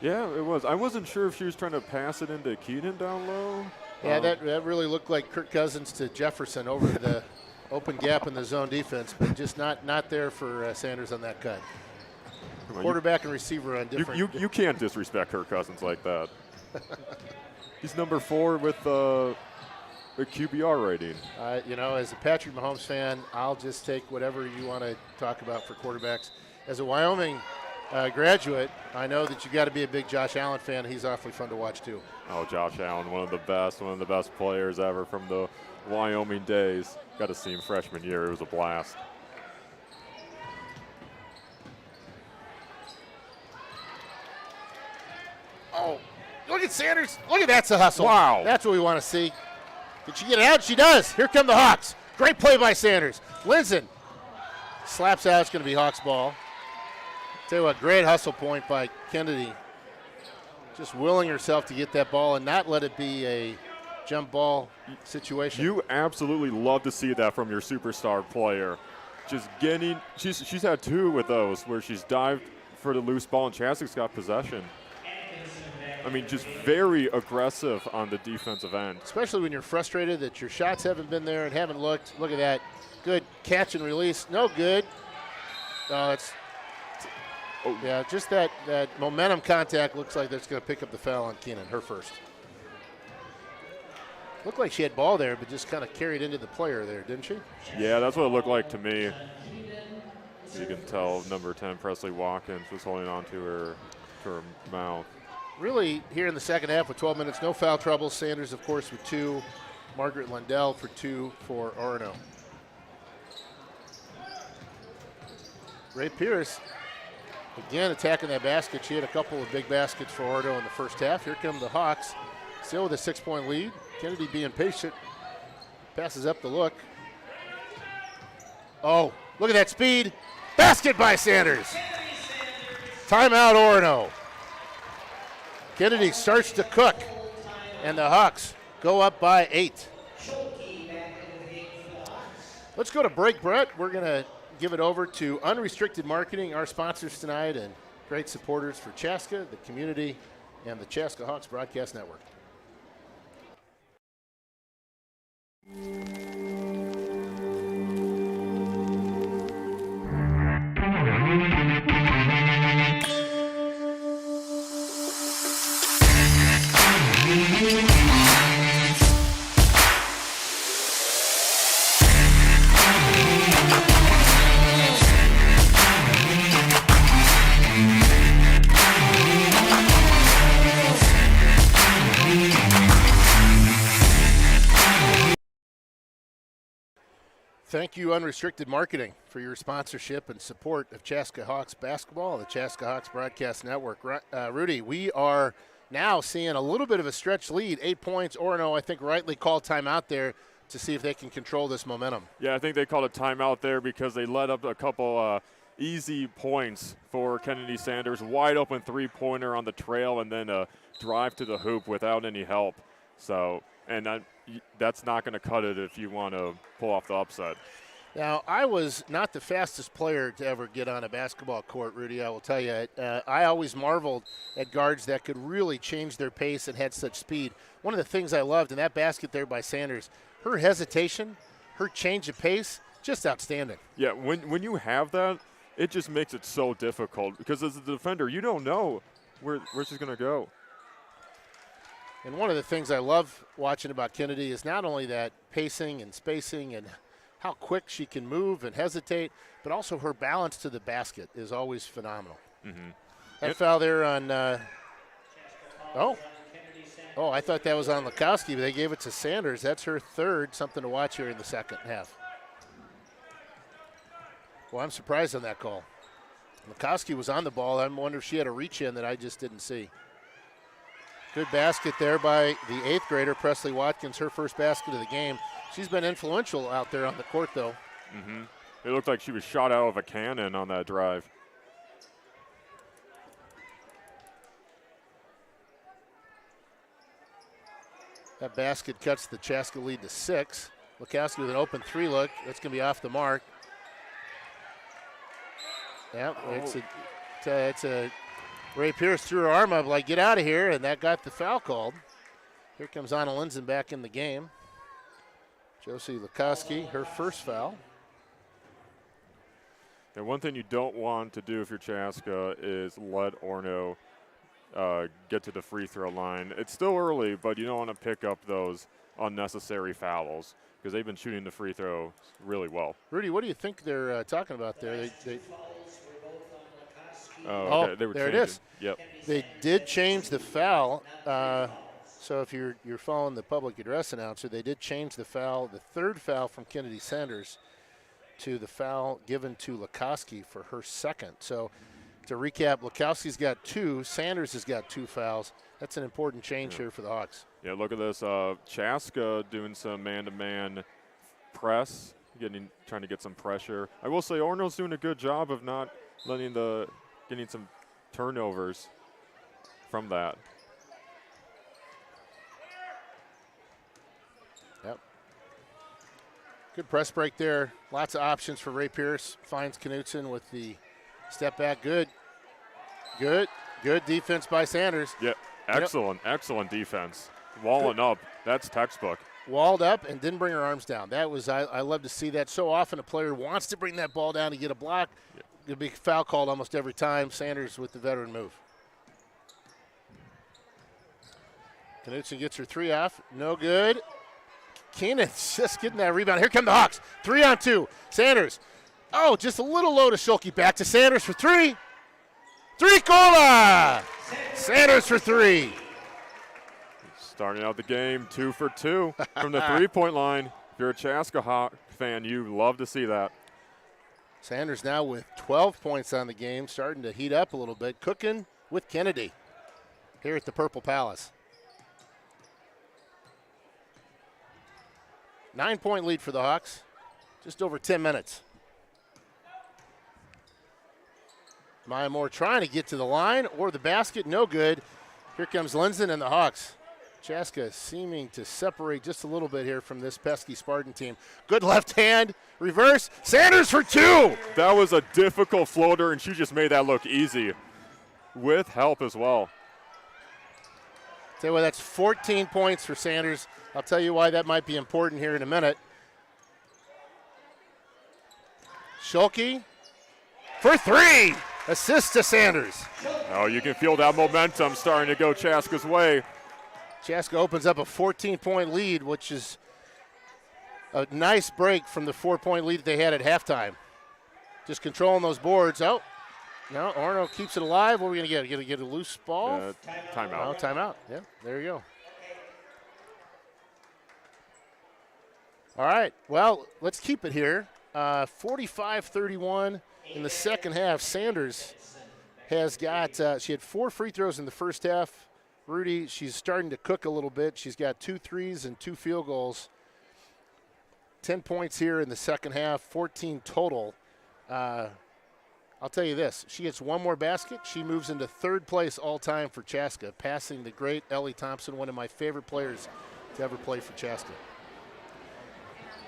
Yeah, it was. I wasn't sure if she was trying to pass it into Keenan down low. Yeah, that really looked like Kirk Cousins to Jefferson over the open gap in the zone defense, but just not there for Sanders on that cut. Quarterback and receiver on different. You can't disrespect Kirk Cousins like that. He's number 4 with a QBR rating. You know, as a Patrick Mahomes fan, I'll just take whatever you want to talk about for quarterbacks. As a Wyoming graduate, I know that you got to be a big Josh Allen fan. He's awfully fun to watch too. Oh, Josh Allen, one of the best players ever from the Wyoming days. Got to see him freshman year. It was a blast. Oh, look at Sanders. Look at that's a hustle. Wow. That's what we want to see. Did she get it out? She does. Here come the Hawks. Great play by Sanders. Linson slaps out. It's going to be Hawks ball. Tell you what, great hustle point by Kennedy. Just willing herself to get that ball and not let it be a jump ball situation. You absolutely love to see that from your superstar player. Just getting, she's had 2 with those where she's dived for the loose ball and Chaska's got possession. I mean, just very aggressive on the defensive end. Especially when you're frustrated that your shots haven't been there and haven't looked. Look at that. Good catch and release. No good. Yeah, just that momentum contact looks like that's going to pick up the foul on Keenan, her first. Looked like she had ball there, but just kind of carried into the player there, didn't she? Yeah, that's what it looked like to me. You can tell number 10, Presley Watkins, was holding on to her mouth. Really, here in the second half with 12 minutes, no foul trouble. Sanders, of course, with 2. Margaret Lundell for 2 for Orono. Ray Pierce, again, attacking that basket. She had a couple of big baskets for Orono in the first half. Here come the Hawks, still with a 6-point lead. Kennedy being patient, passes up the look. Oh, look at that speed. Basket by Sanders. Timeout, Orono. Kennedy starts to cook, and the Hawks go up by 8. Let's go to break, Brett. We're going to give it over to Unrestricted Marketing, our sponsors tonight, and great supporters for Chaska, the community, and the Chaska Hawks Broadcast Network. Thank you, Unrestricted Marketing, for your sponsorship and support of Chaska Hawks basketball and the Chaska Hawks Broadcast Network. Rudy, we are now seeing a little bit of a stretch lead, 8 points. Orono, I think, rightly called timeout there to see if they can control this momentum. Yeah, I think they called a timeout there because they let up a couple easy points for Kennedy Sanders. Wide open three-pointer on the trail and then a drive to the hoop without any help. So, and that's not going to cut it if you want to pull off the upset. Now, I was not the fastest player to ever get on a basketball court, Rudy, I will tell you. I always marveled at guards that could really change their pace and had such speed. One of the things I loved in that basket there by Sanders, her hesitation, her change of pace, just outstanding. Yeah, when you have that, it just makes it so difficult because as a defender, you don't know where she's going to go. And one of the things I love watching about Kennedy is not only that pacing and spacing and how quick she can move and hesitate, but also her balance to the basket is always phenomenal. Mm-hmm. That foul there on oh, I thought that was on Lukowski, but they gave it to Sanders. That's her third, something to watch here in the second half. Well, I'm surprised on that call. Lukowski was on the ball. I wonder if she had a reach in that I just didn't see. Good basket there by the 8th grader, Presley Watkins, her first basket of the game. She's been influential out there on the court, though. Mm-hmm. It looked like she was shot out of a cannon on that drive. That basket cuts the Chaska lead to 6. Lukowski with an open 3 look. That's going to be off the mark. Yeah, it's a Ray Pierce threw her arm up like, get out of here, and that got the foul called. Here comes Anna Lindzen back in the game. Josie Lukowski, her first foul. And one thing you don't want to do if you're Chaska is let Orono get to the free throw line. It's still early, but you don't want to pick up those unnecessary fouls because they've been shooting the free throw really well. Rudy, what do you think they're talking about there? Okay. They were there changing. It is. Yep. They did change the foul. So if you're following the public address announcer, they did change the foul, the third foul from Kennedy Sanders to the foul given to Lukowski for her second. So to recap, Lukowski's got 2, Sanders has got 2 fouls. That's an important change here for the Hawks. Yeah, look at this. Chaska doing some man-to-man press, trying to get some pressure. I will say Orono's doing a good job of not getting some turnovers from that. Yep. Good press break there. Lots of options for Ray Pierce. Finds Knutson with the step back. Good defense by Sanders. Yeah, excellent defense. Walling up, that's textbook. Walled up and didn't bring her arms down. That was, I love to see that. So often a player wants to bring that ball down to get a block. Yeah. It'll be foul called almost every time. Sanders with the veteran move. Knutson gets her 3 off. No good. Keenan's just getting that rebound. Here come the Hawks. 3-on-2. Sanders. Oh, just a little low to Schulke. Back to Sanders for 3. 3-cola! Sanders for 3. Starting out the game 2 for 2 from the 3-point line. If you're a Chaska Hawk fan, you love to see that. Sanders now with 12 points on the game, starting to heat up a little bit. Cooking with Kennedy here at the Purple Palace. 9-point lead for the Hawks. Just over 10 minutes. Maya Moore trying to get to the line or the basket. No good. Here comes Lindzen and the Hawks. Chaska seeming to separate just a little bit here from this pesky Spartan team. Good left hand, reverse, Sanders for 2. That was a difficult floater, and she just made that look easy with help as well. Tell you what, that's 14 points for Sanders. I'll tell you why that might be important here in a minute. Schulke for 3. Assist to Sanders. Oh, you can feel that momentum starting to go Chaska's way. Chaska opens up a 14-point lead, which is a nice break from the 4-point lead that they had at halftime. Just controlling those boards. Oh, no, Orono keeps it alive. What are we going to get? Going to get a loose ball? Timeout. Oh, timeout. Yeah, there you go. All right, well, let's keep it here. 45-31 in the second half. Sanders has got, she had 4 free throws in the first half. Rudy, she's starting to cook a little bit. She's got 2 threes and 2 field goals. 10 points here in the second half, 14 total. I'll tell you this, she gets 1 more basket. She moves into 3rd place all time for Chaska, passing the great Ellie Thompson, one of my favorite players to ever play for Chaska.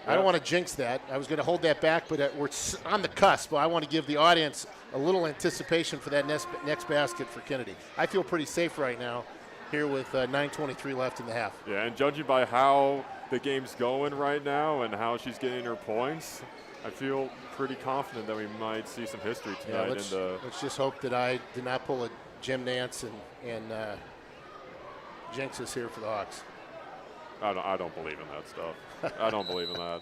I don't want to jinx that. I was going to hold that back, but we're on the cusp. I want to give the audience a little anticipation for that next basket for Kennedy. I feel pretty safe right now here with 9:23 left in the half. Yeah, and judging by how the game's going right now and how she's getting her points, I feel pretty confident that we might see some history tonight. Let's just hope that I did not pull a Jim Nance and jinx us here for the Hawks. I don't believe in that stuff. I don't believe in that.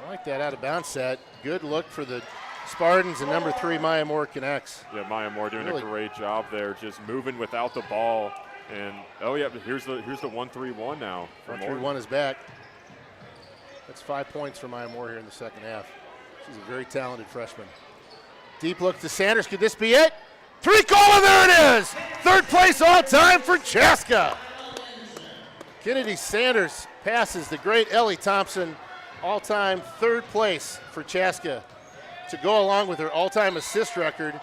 I like that out of bounds set. Good look for the Spartans, and number 3, Maya Moore connects. Yeah, Maya Moore doing a great job there, just moving without the ball. And oh yeah, here's the 1-3-1 now. 1-3-1 is back. That's 5 points for Maya Moore here in the second half. She's a very talented freshman. Deep look to Sanders. Could this be it? Three-caller, there it is! Third place all time for Chaska. Kennedy Sanders passes the great Ellie Thompson, all-time third place for Chaska, to go along with her all-time assist record.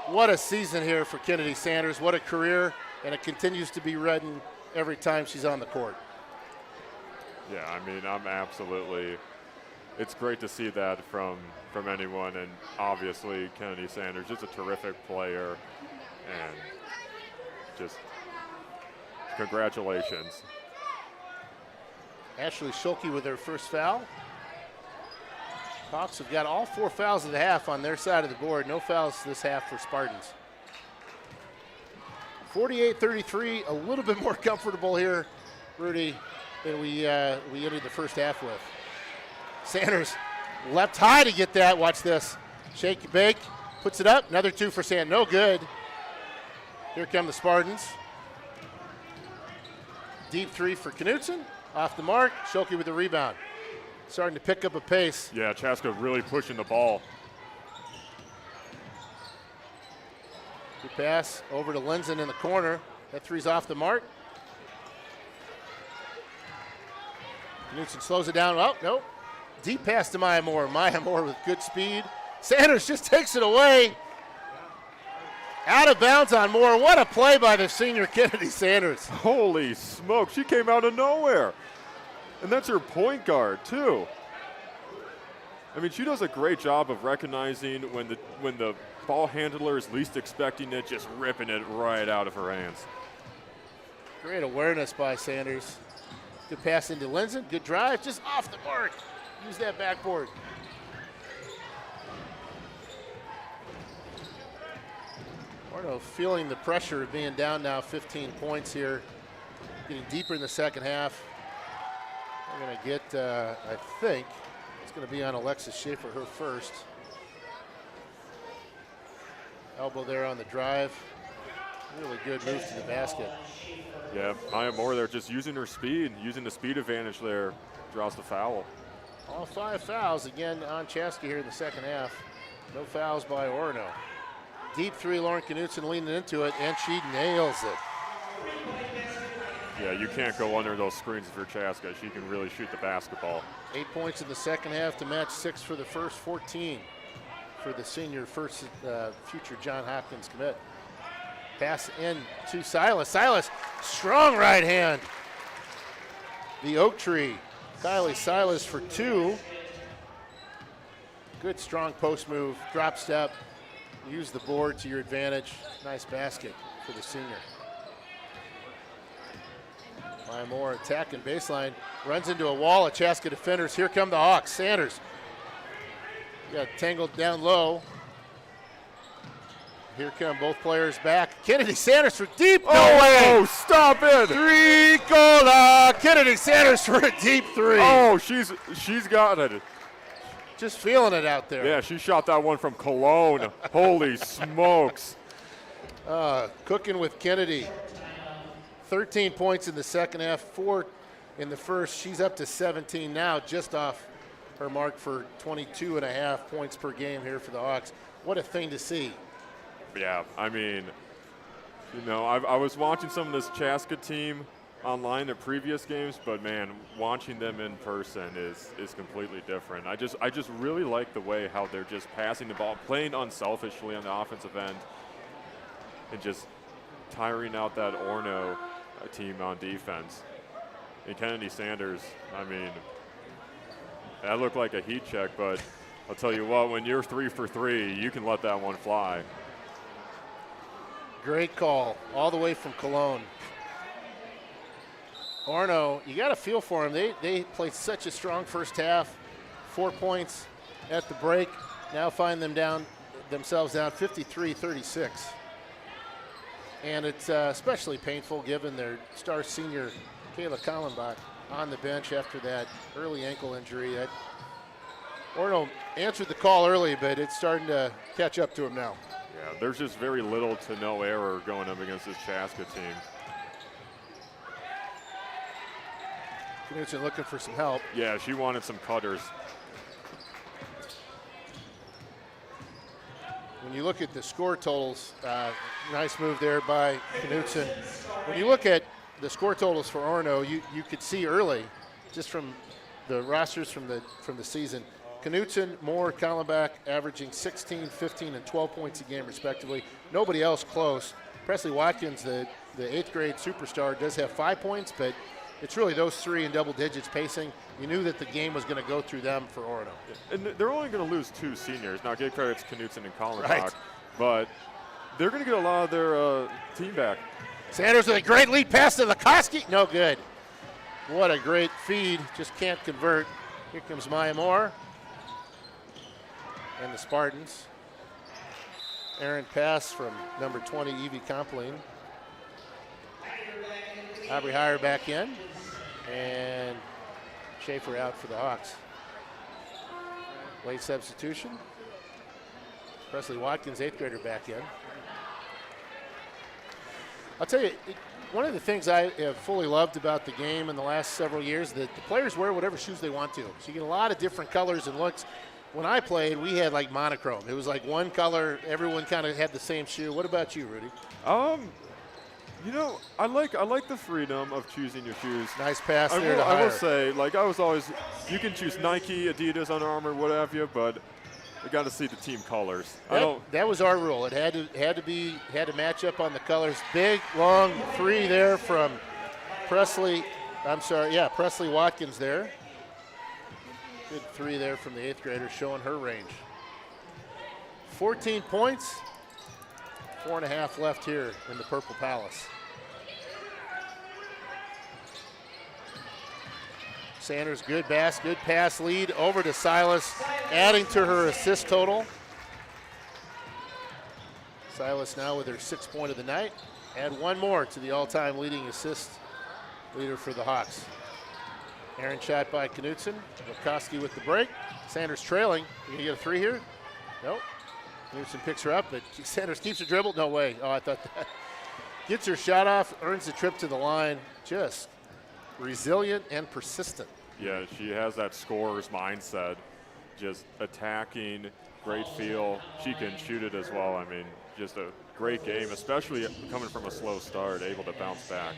What a season here for Kennedy Sanders. What a career, and it continues to be reddened every time she's on the court. Yeah, I mean, it's great to see that from anyone, and obviously Kennedy Sanders, just a terrific player, and just congratulations. Ashley Schulke with her first foul. Hawks have got all 4 fouls of the half on their side of the board. No fouls this half for Spartans. 48-33, a little bit more comfortable here, Rudy, than we entered the first half with. Sanders leapt high to get that. Watch this. Shake, bake, puts it up. Another 2 for Sand. No good. Here come the Spartans. Deep 3 for Knutson. Off the mark. Schulke with the rebound. Starting to pick up a pace. Yeah, Chaska really pushing the ball. Good pass over to Linzen in the corner. That 3's off the mark. Knutson slows it down. Oh, no. Deep pass to Maya Moore. Maya Moore with good speed. Sanders just takes it away. Out of bounds on Moore. What a play by the senior Kennedy Sanders. Holy smoke, she came out of nowhere. And that's her point guard, too. I mean, she does a great job of recognizing when the ball handler is least expecting it, just ripping it right out of her hands. Great awareness by Sanders. Good pass into Linzen. Good drive, just off the mark. Use that backboard. Orono feeling the pressure of being down now 15 points here. Getting deeper in the second half. We're going to get, I think, it's going to be on Alexis Schaefer, her first. Elbow there on the drive. Really good move to the basket. Yeah, Maya Moore there just using her speed, using the speed advantage there, draws the foul. All 5 fouls again on Chaska here in the second half. No fouls by Orono. Deep 3, Lauren Knutson leaning into it, and she nails it. Yeah, you can't go under those screens if you're Chaska. She can really shoot the basketball. 8 points in the second half to match 6 for the first, 14 for the senior future John Hopkins commit. Pass in to Silas. Silas, strong right hand. The oak tree. Kylie Silas for 2. Good strong post move, drop step. Use the board to your advantage. Nice basket for the senior. Maya Moore attacking baseline. Runs into a wall of Chaska defenders. Here come the Hawks. Sanders got tangled down low. Here come both players back. Kennedy Sanders for deep. No way. Stop it. 3-caller. Kennedy Sanders for a deep 3. Oh, she's got it. Just feeling it out there. Yeah, she shot that one from Cologne. Holy smokes. Cooking with Kennedy. 13 points in the second half, 4 in the first. She's up to 17 now, just off her mark for 22.5 points per game here for the Hawks. What a thing to see. Yeah, I mean, you know, I was watching some of this Chaska team online in previous games, but man, watching them in person is completely different. I just really like the way how they're just passing the ball, playing unselfishly on the offensive end, and just tiring out that Orono team on defense. And Kennedy Sanders, I mean, that looked like a heat check, but I'll tell you what, when you're 3 for 3, you can let that one fly. Great call, all the way from Cologne. Orono, you got to feel for them. They played such a strong first half, 4 points at the break. Now find themselves down 53-36. And it's especially painful given their star senior, Kayla Kallenbach, on the bench after that early ankle injury. Orono answered the call early, but it's starting to catch up to him now. Yeah, there's just very little to no error going up against this Chaska team. Knutson looking for some help. Yeah, she wanted some cutters. When you look at the score totals, nice move there by Knutson. When you look at the score totals for Orono, you could see early, just from the rosters from the season, Knutson, Moore, Kallenbach averaging 16, 15, and 12 points a game respectively. Nobody else close. Presley Watkins, the 8th grade superstar, does have 5 points, but it's really those three in double digits pacing. You knew that the game was going to go through them for Orono. And they're only going to lose 2 seniors. Now, give credit to Knutson and Kallenbach, right, but they're going to get a lot of their team back. Sanders with a great lead pass to Lukoski. No good. What a great feed. Just can't convert. Here comes Maya Moore and the Spartans. Errant pass from number 20, Evie Compline. Aubrey Heyer back in, and Schaefer out for the Hawks. Late substitution. Presley Watkins, 8th grader, back in. I'll tell you, one of the things I have fully loved about the game in the last several years, that the players wear whatever shoes they want to. So you get a lot of different colors and looks. When I played, we had like monochrome. It was like one color, everyone kind of had the same shoe. What about you, Rudy? You know, I like the freedom of choosing your shoes. Nice pass there to Heyer. I will say, like, I was always, you can choose Nike, Adidas, Under Armour, what have you, but you got to see the team colors. That was our rule. It had to match up on the colors. Big, long three there from Presley. Presley Watkins there. Good three there from the 8th grader, showing her range. 14 points, 4.5 left here in the Purple Palace. Sanders, good pass lead over to Silas, adding to her assist total. Silas now with her 6th point of the night. Add one more to the all-time leading assist leader for the Hawks. Aaron shot by Knutson. Lukoski with the break. Sanders trailing. You gonna get a three here? Nope. Knutson picks her up, but Sanders keeps her dribble. No way. Oh, I thought that. Gets her shot off, earns the trip to the line. Just resilient and persistent. Yeah, she has that scorer's mindset. Just attacking, great feel. She can shoot it as well. I mean, just a great game, especially coming from a slow start, able to bounce back.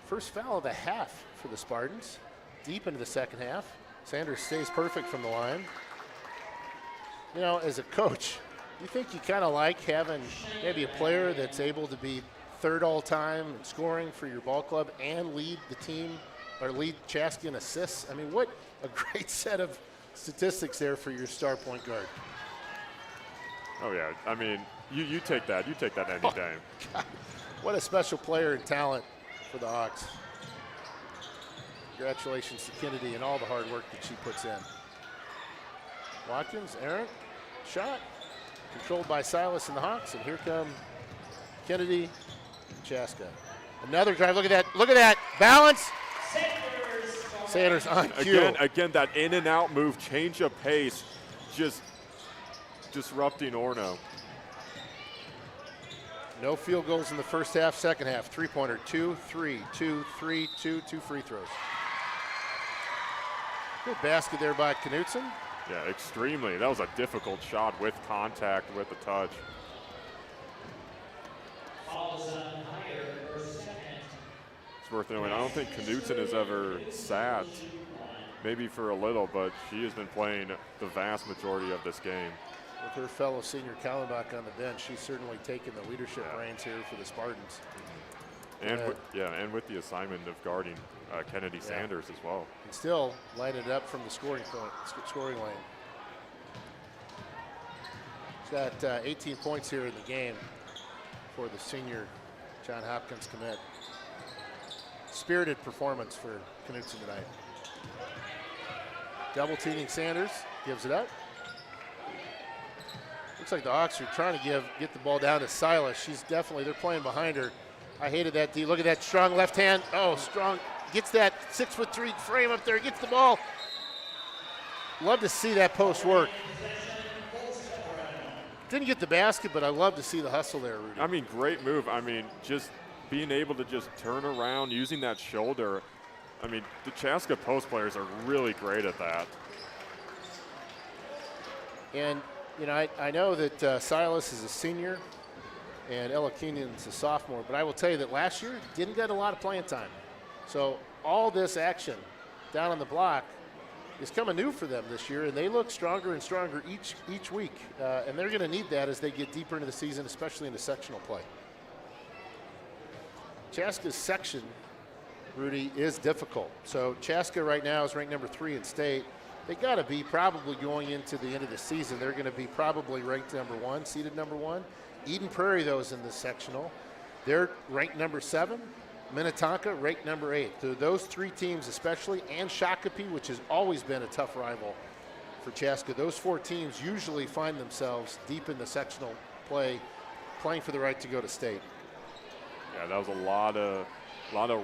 First foul of the half for the Spartans. Deep into the second half. Sanders stays perfect from the line. You know, as a coach, you think you kind of like having maybe a player that's able to be 3rd all-time in scoring for your ball club and lead the team or lead Chaska in assists? I mean, what a great set of statistics there for your star point guard. Oh, yeah. I mean, you take that. You take that any time. God. What a special player and talent for the Hawks. Congratulations to Kennedy and all the hard work that she puts in. Watkins, Aaron, shot. Controlled by Silas and the Hawks, and here come Kennedy and Chaska. Another drive, look at that, balance. Sanders on cue. Again, that in and out move, change of pace, just disrupting Orono. No field goals in the first half, second half. Three-pointer, 2, 3, 2, 3, 2, 2 free throws. Good basket there by Knutson. Yeah, extremely. That was a difficult shot with contact, with the touch. It's worth knowing. I don't think Knutson has ever sat, maybe for a little, but she has been playing the vast majority of this game. With her fellow senior Kallenbach on the bench, she's certainly taken the leadership reins here for the Spartans. And with the assignment of guarding Kennedy Sanders as well. And still light it up from the scoring lane. She's got 18 points here in the game for the senior John Hopkins commit. spirited performance for Knutson tonight. Double teaming Sanders, gives it up. Looks like the Hawks are trying to get the ball down to Silas. They're playing behind her. I hated that D. Look at that strong left hand. Oh, strong. Gets that 6'3" frame up there, gets the ball. Love to see that post work. Didn't get the basket, but I love to see the hustle there, Rudy. I mean, great move. I mean, just being able to just turn around, using that shoulder. I mean, the Chaska post players are really great at that. And, you know, I know that Silas is a senior and Ella Keenan's a sophomore, but I will tell you that last year didn't get a lot of playing time. So all this action down on the block is coming new for them this year, and they look stronger and stronger each week. And they're going to need that as they get deeper into the season, especially into sectional play. Chaska's section, Rudy, is difficult. So Chaska right now is ranked number 3 in state. They got to be probably going into the end of the season. They're going to be probably ranked number 1, seeded number 1. Eden Prairie, though, is in the sectional. They're ranked number 7. Minnetonka ranked number 8. So those 3 teams especially, and Shakopee, which has always been a tough rival for Chaska, those 4 teams usually find themselves deep in the sectional play, playing for the right to go to state. Yeah, that was a lot of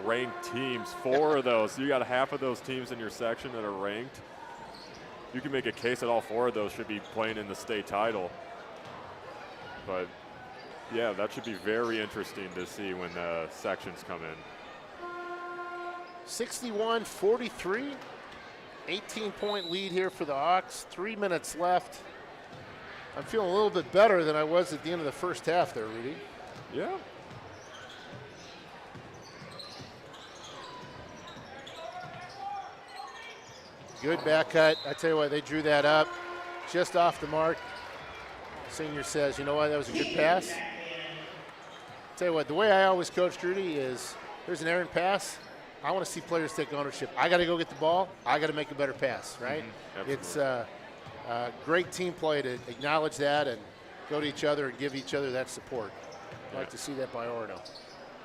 ranked teams. 4 of those. You got half of those teams in your section that are ranked. You can make a case that all 4 of those should be playing in the state title. But yeah, that should be very interesting to see when the sections come in. 61-43, 18-point lead here for the Hawks. 3 minutes left. I'm feeling a little bit better than I was at the end of the first half there, Rudy. Yeah. Good back cut. I tell you what, they drew that up just off the mark. Senior says, you know what, that was a good pass. Tell you what, the way I always coach Rudy is there's an errant pass. I want to see players take ownership. I got to go get the ball. I got to make a better pass, right? Mm-hmm. It's great team play to acknowledge that and go to each other and give each other that support. I'd like to see that by Orono.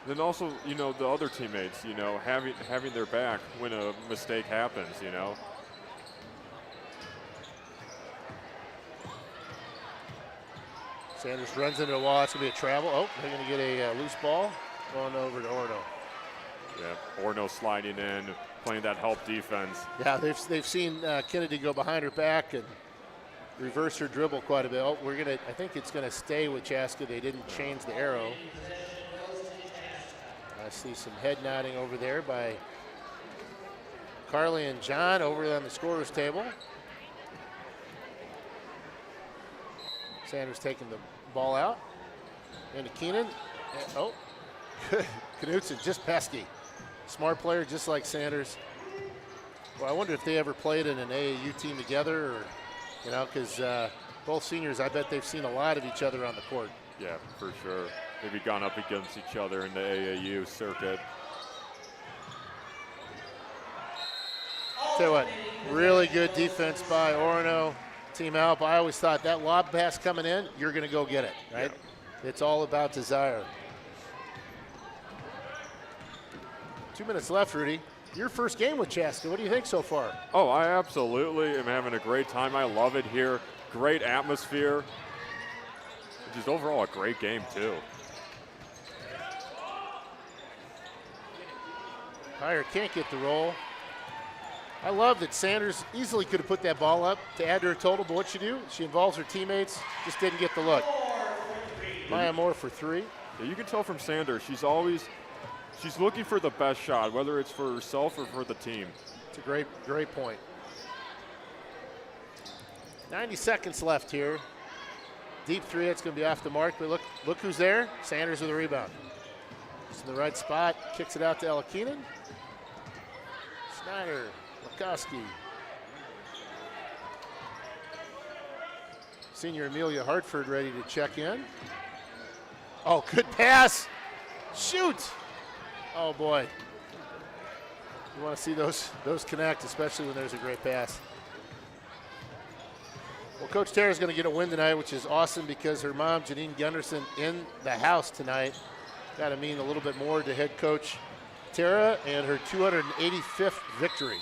Then also, you know, the other teammates, you know, having their back when a mistake happens, you know. Sanders runs into the wall. That's going to be a travel. Oh, they're going to get a loose ball going over to Orono. Yeah, Orono sliding in, playing that help defense. Yeah, they've seen Kennedy go behind her back and reverse her dribble quite a bit. Oh, I think it's going to stay with Chaska. They didn't change the arrow. I see some head nodding over there by Carly and John over on the scorer's table. Sanders taking the ball out. Into Keenan. Oh, Knutson, just pesky. Smart player, just like Sanders. Well, I wonder if they ever played in an AAU team together, or, you know, because both seniors, I bet they've seen a lot of each other on the court. Yeah, for sure. Maybe gone up against each other in the AAU circuit. Tell you what, really good defense by Orono. Team help. I always thought that lob pass coming in, you're going to go get it, right? Yeah. It's all about desire. 2 minutes left, Rudy. Your first game with Chaska. What do you think so far? Oh, I absolutely am having a great time. I love it here. Great atmosphere. Just overall a great game, too. Heyer can't get the roll. I love that Sanders easily could have put that ball up to add to her total, but what she do? She involves her teammates, just didn't get the look. Maya Moore for 3. Yeah, you can tell from Sanders, she's looking for the best shot, whether it's for herself or for the team. It's a great point. 90 seconds left here. Deep 3, it's going to be off the mark, but look who's there. Sanders with a rebound. It's in the right spot, kicks it out to Ella Keenan. Snyder. Koski. Senior Amelia Hartford ready to check in. Oh, good pass. Shoot. Oh, boy. You want to see those connect, especially when there's a great pass. Well, Coach Tara's going to get a win tonight, which is awesome because her mom, Janine Gunderson, in the house tonight. Got to mean a little bit more to head coach Tara and her 285th victory.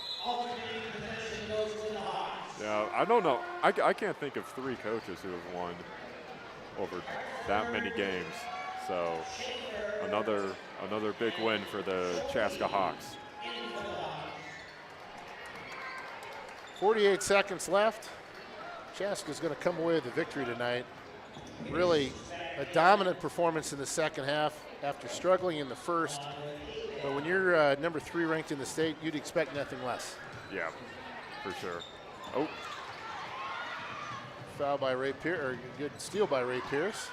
Yeah, I don't know. I can't think of 3 coaches who have won over that many games. So another big win for the Chaska Hawks. 48 seconds left. Chaska's going to come away with the victory tonight. Really a dominant performance in the second half after struggling in the first. But when you're number 3 ranked in the state, you'd expect nothing less. Yeah, for sure. Oh. Foul by Ray Pierce, or good steal by Ray Pierce.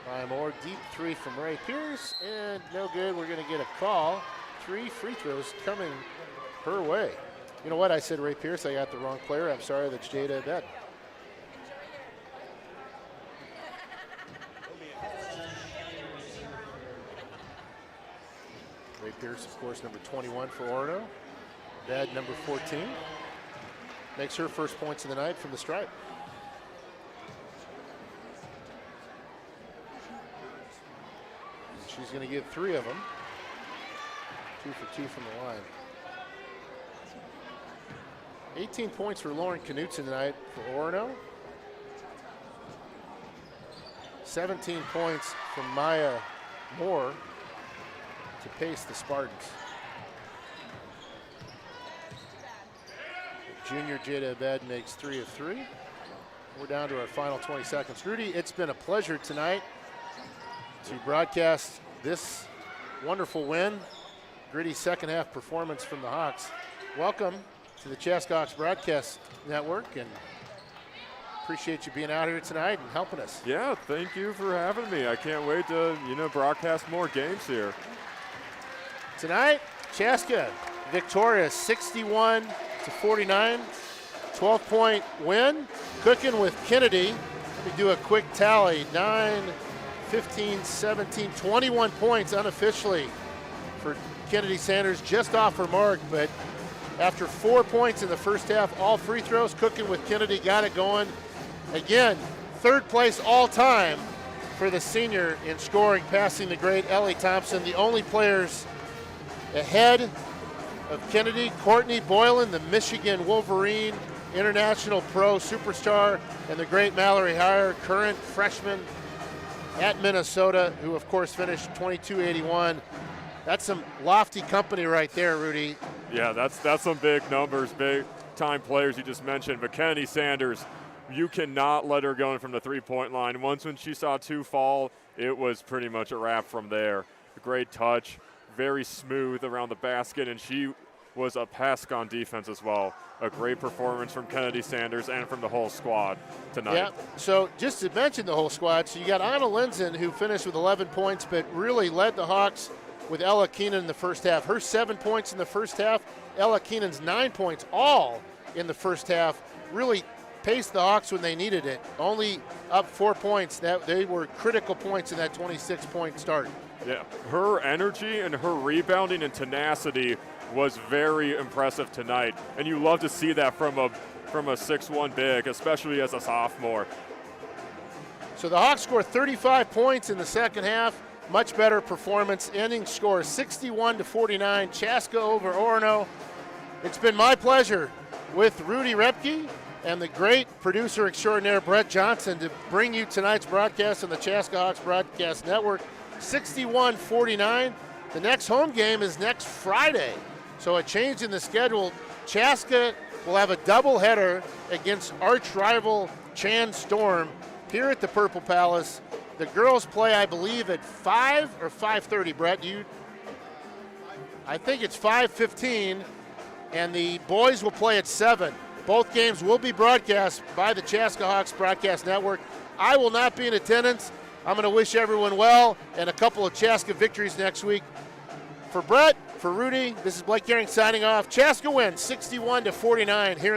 By Moore, deep 3 from Ray Pierce, and no good. We're going to get a call. 3 free throws coming her way. You know what? I said Ray Pierce. I got the wrong player. I'm sorry. That's Jada Abed. Ray Pierce, of course, number 21 for Orono. Abed, number 14. Makes her first points of the night from the stripe. She's going to get 3 of them. 2 for 2 from the line. 18 points for Lauren Knutson tonight for Orono. 17 points from Maya Moore to pace the Spartans. Junior Jada Abed makes 3 of 3. We're down to our final 20 seconds. Rudy, it's been a pleasure tonight to broadcast this wonderful win. Gritty second half performance from the Hawks. Welcome to the Chaska Hawks Broadcast Network, and appreciate you being out here tonight and helping us. Yeah, thank you for having me. I can't wait to, broadcast more games here. Tonight, Chaska victorious 61-49, 12-point win. Cooking with Kennedy. Let me do a quick tally. 9, 15, 17, 21 points unofficially for Kennedy Sanders, just off her mark, but after 4 points in the first half, all free throws, Cooking with Kennedy got it going. Again, 3rd place all time for the senior in scoring, passing the great Ellie Thompson. The only players ahead of Kennedy, Courtney Boylan, the Michigan Wolverine, international pro superstar, and the great Mallory Heyer, current freshman at Minnesota, who of course finished 22-81. That's some lofty company right there, Rudy. Yeah, that's some big numbers, big time players you just mentioned. But Kennedy Sanders, you cannot let her go in from the 3-point line. Once when she saw 2 fall, it was pretty much a wrap from there. A great touch, very smooth around the basket, and she was a pest on defense as well. A great performance from Kennedy Sanders and from the whole squad tonight. Yeah, so just to mention the whole squad, so you got Anna Linson, who finished with 11 points, but really led the Hawks with Ella Keenan in the first half. Her 7 points in the first half, Ella Keenan's 9 points, all in the first half. Really paced the Hawks when they needed it. Only up 4 points. That they were critical points in that 26-point start. Yeah, her energy and her rebounding and tenacity was very impressive tonight, and you love to see that from a 6'1" big, especially as a sophomore. So the Hawks scored 35 points in the second half. Much better performance. Ending score 61-49. Chaska over Orono. It's been my pleasure with Rudy Repke and the great producer extraordinaire Brett Johnson to bring you tonight's broadcast on the Chaska Hawks Broadcast Network. 61-49. The next home game is next Friday. So a change in the schedule. Chaska will have a doubleheader against arch rival Chan Storm here at the Purple Palace. The girls play, I believe, at 5 or 5:30. Brett, I think it's 5:15, and the boys will play at 7. Both games will be broadcast by the Chaska Hawks Broadcast Network. I will not be in attendance. I'm going to wish everyone well and a couple of Chaska victories next week. For Brett, for Rudy, this is Blake Herring signing off. Chaska wins 61-49 here.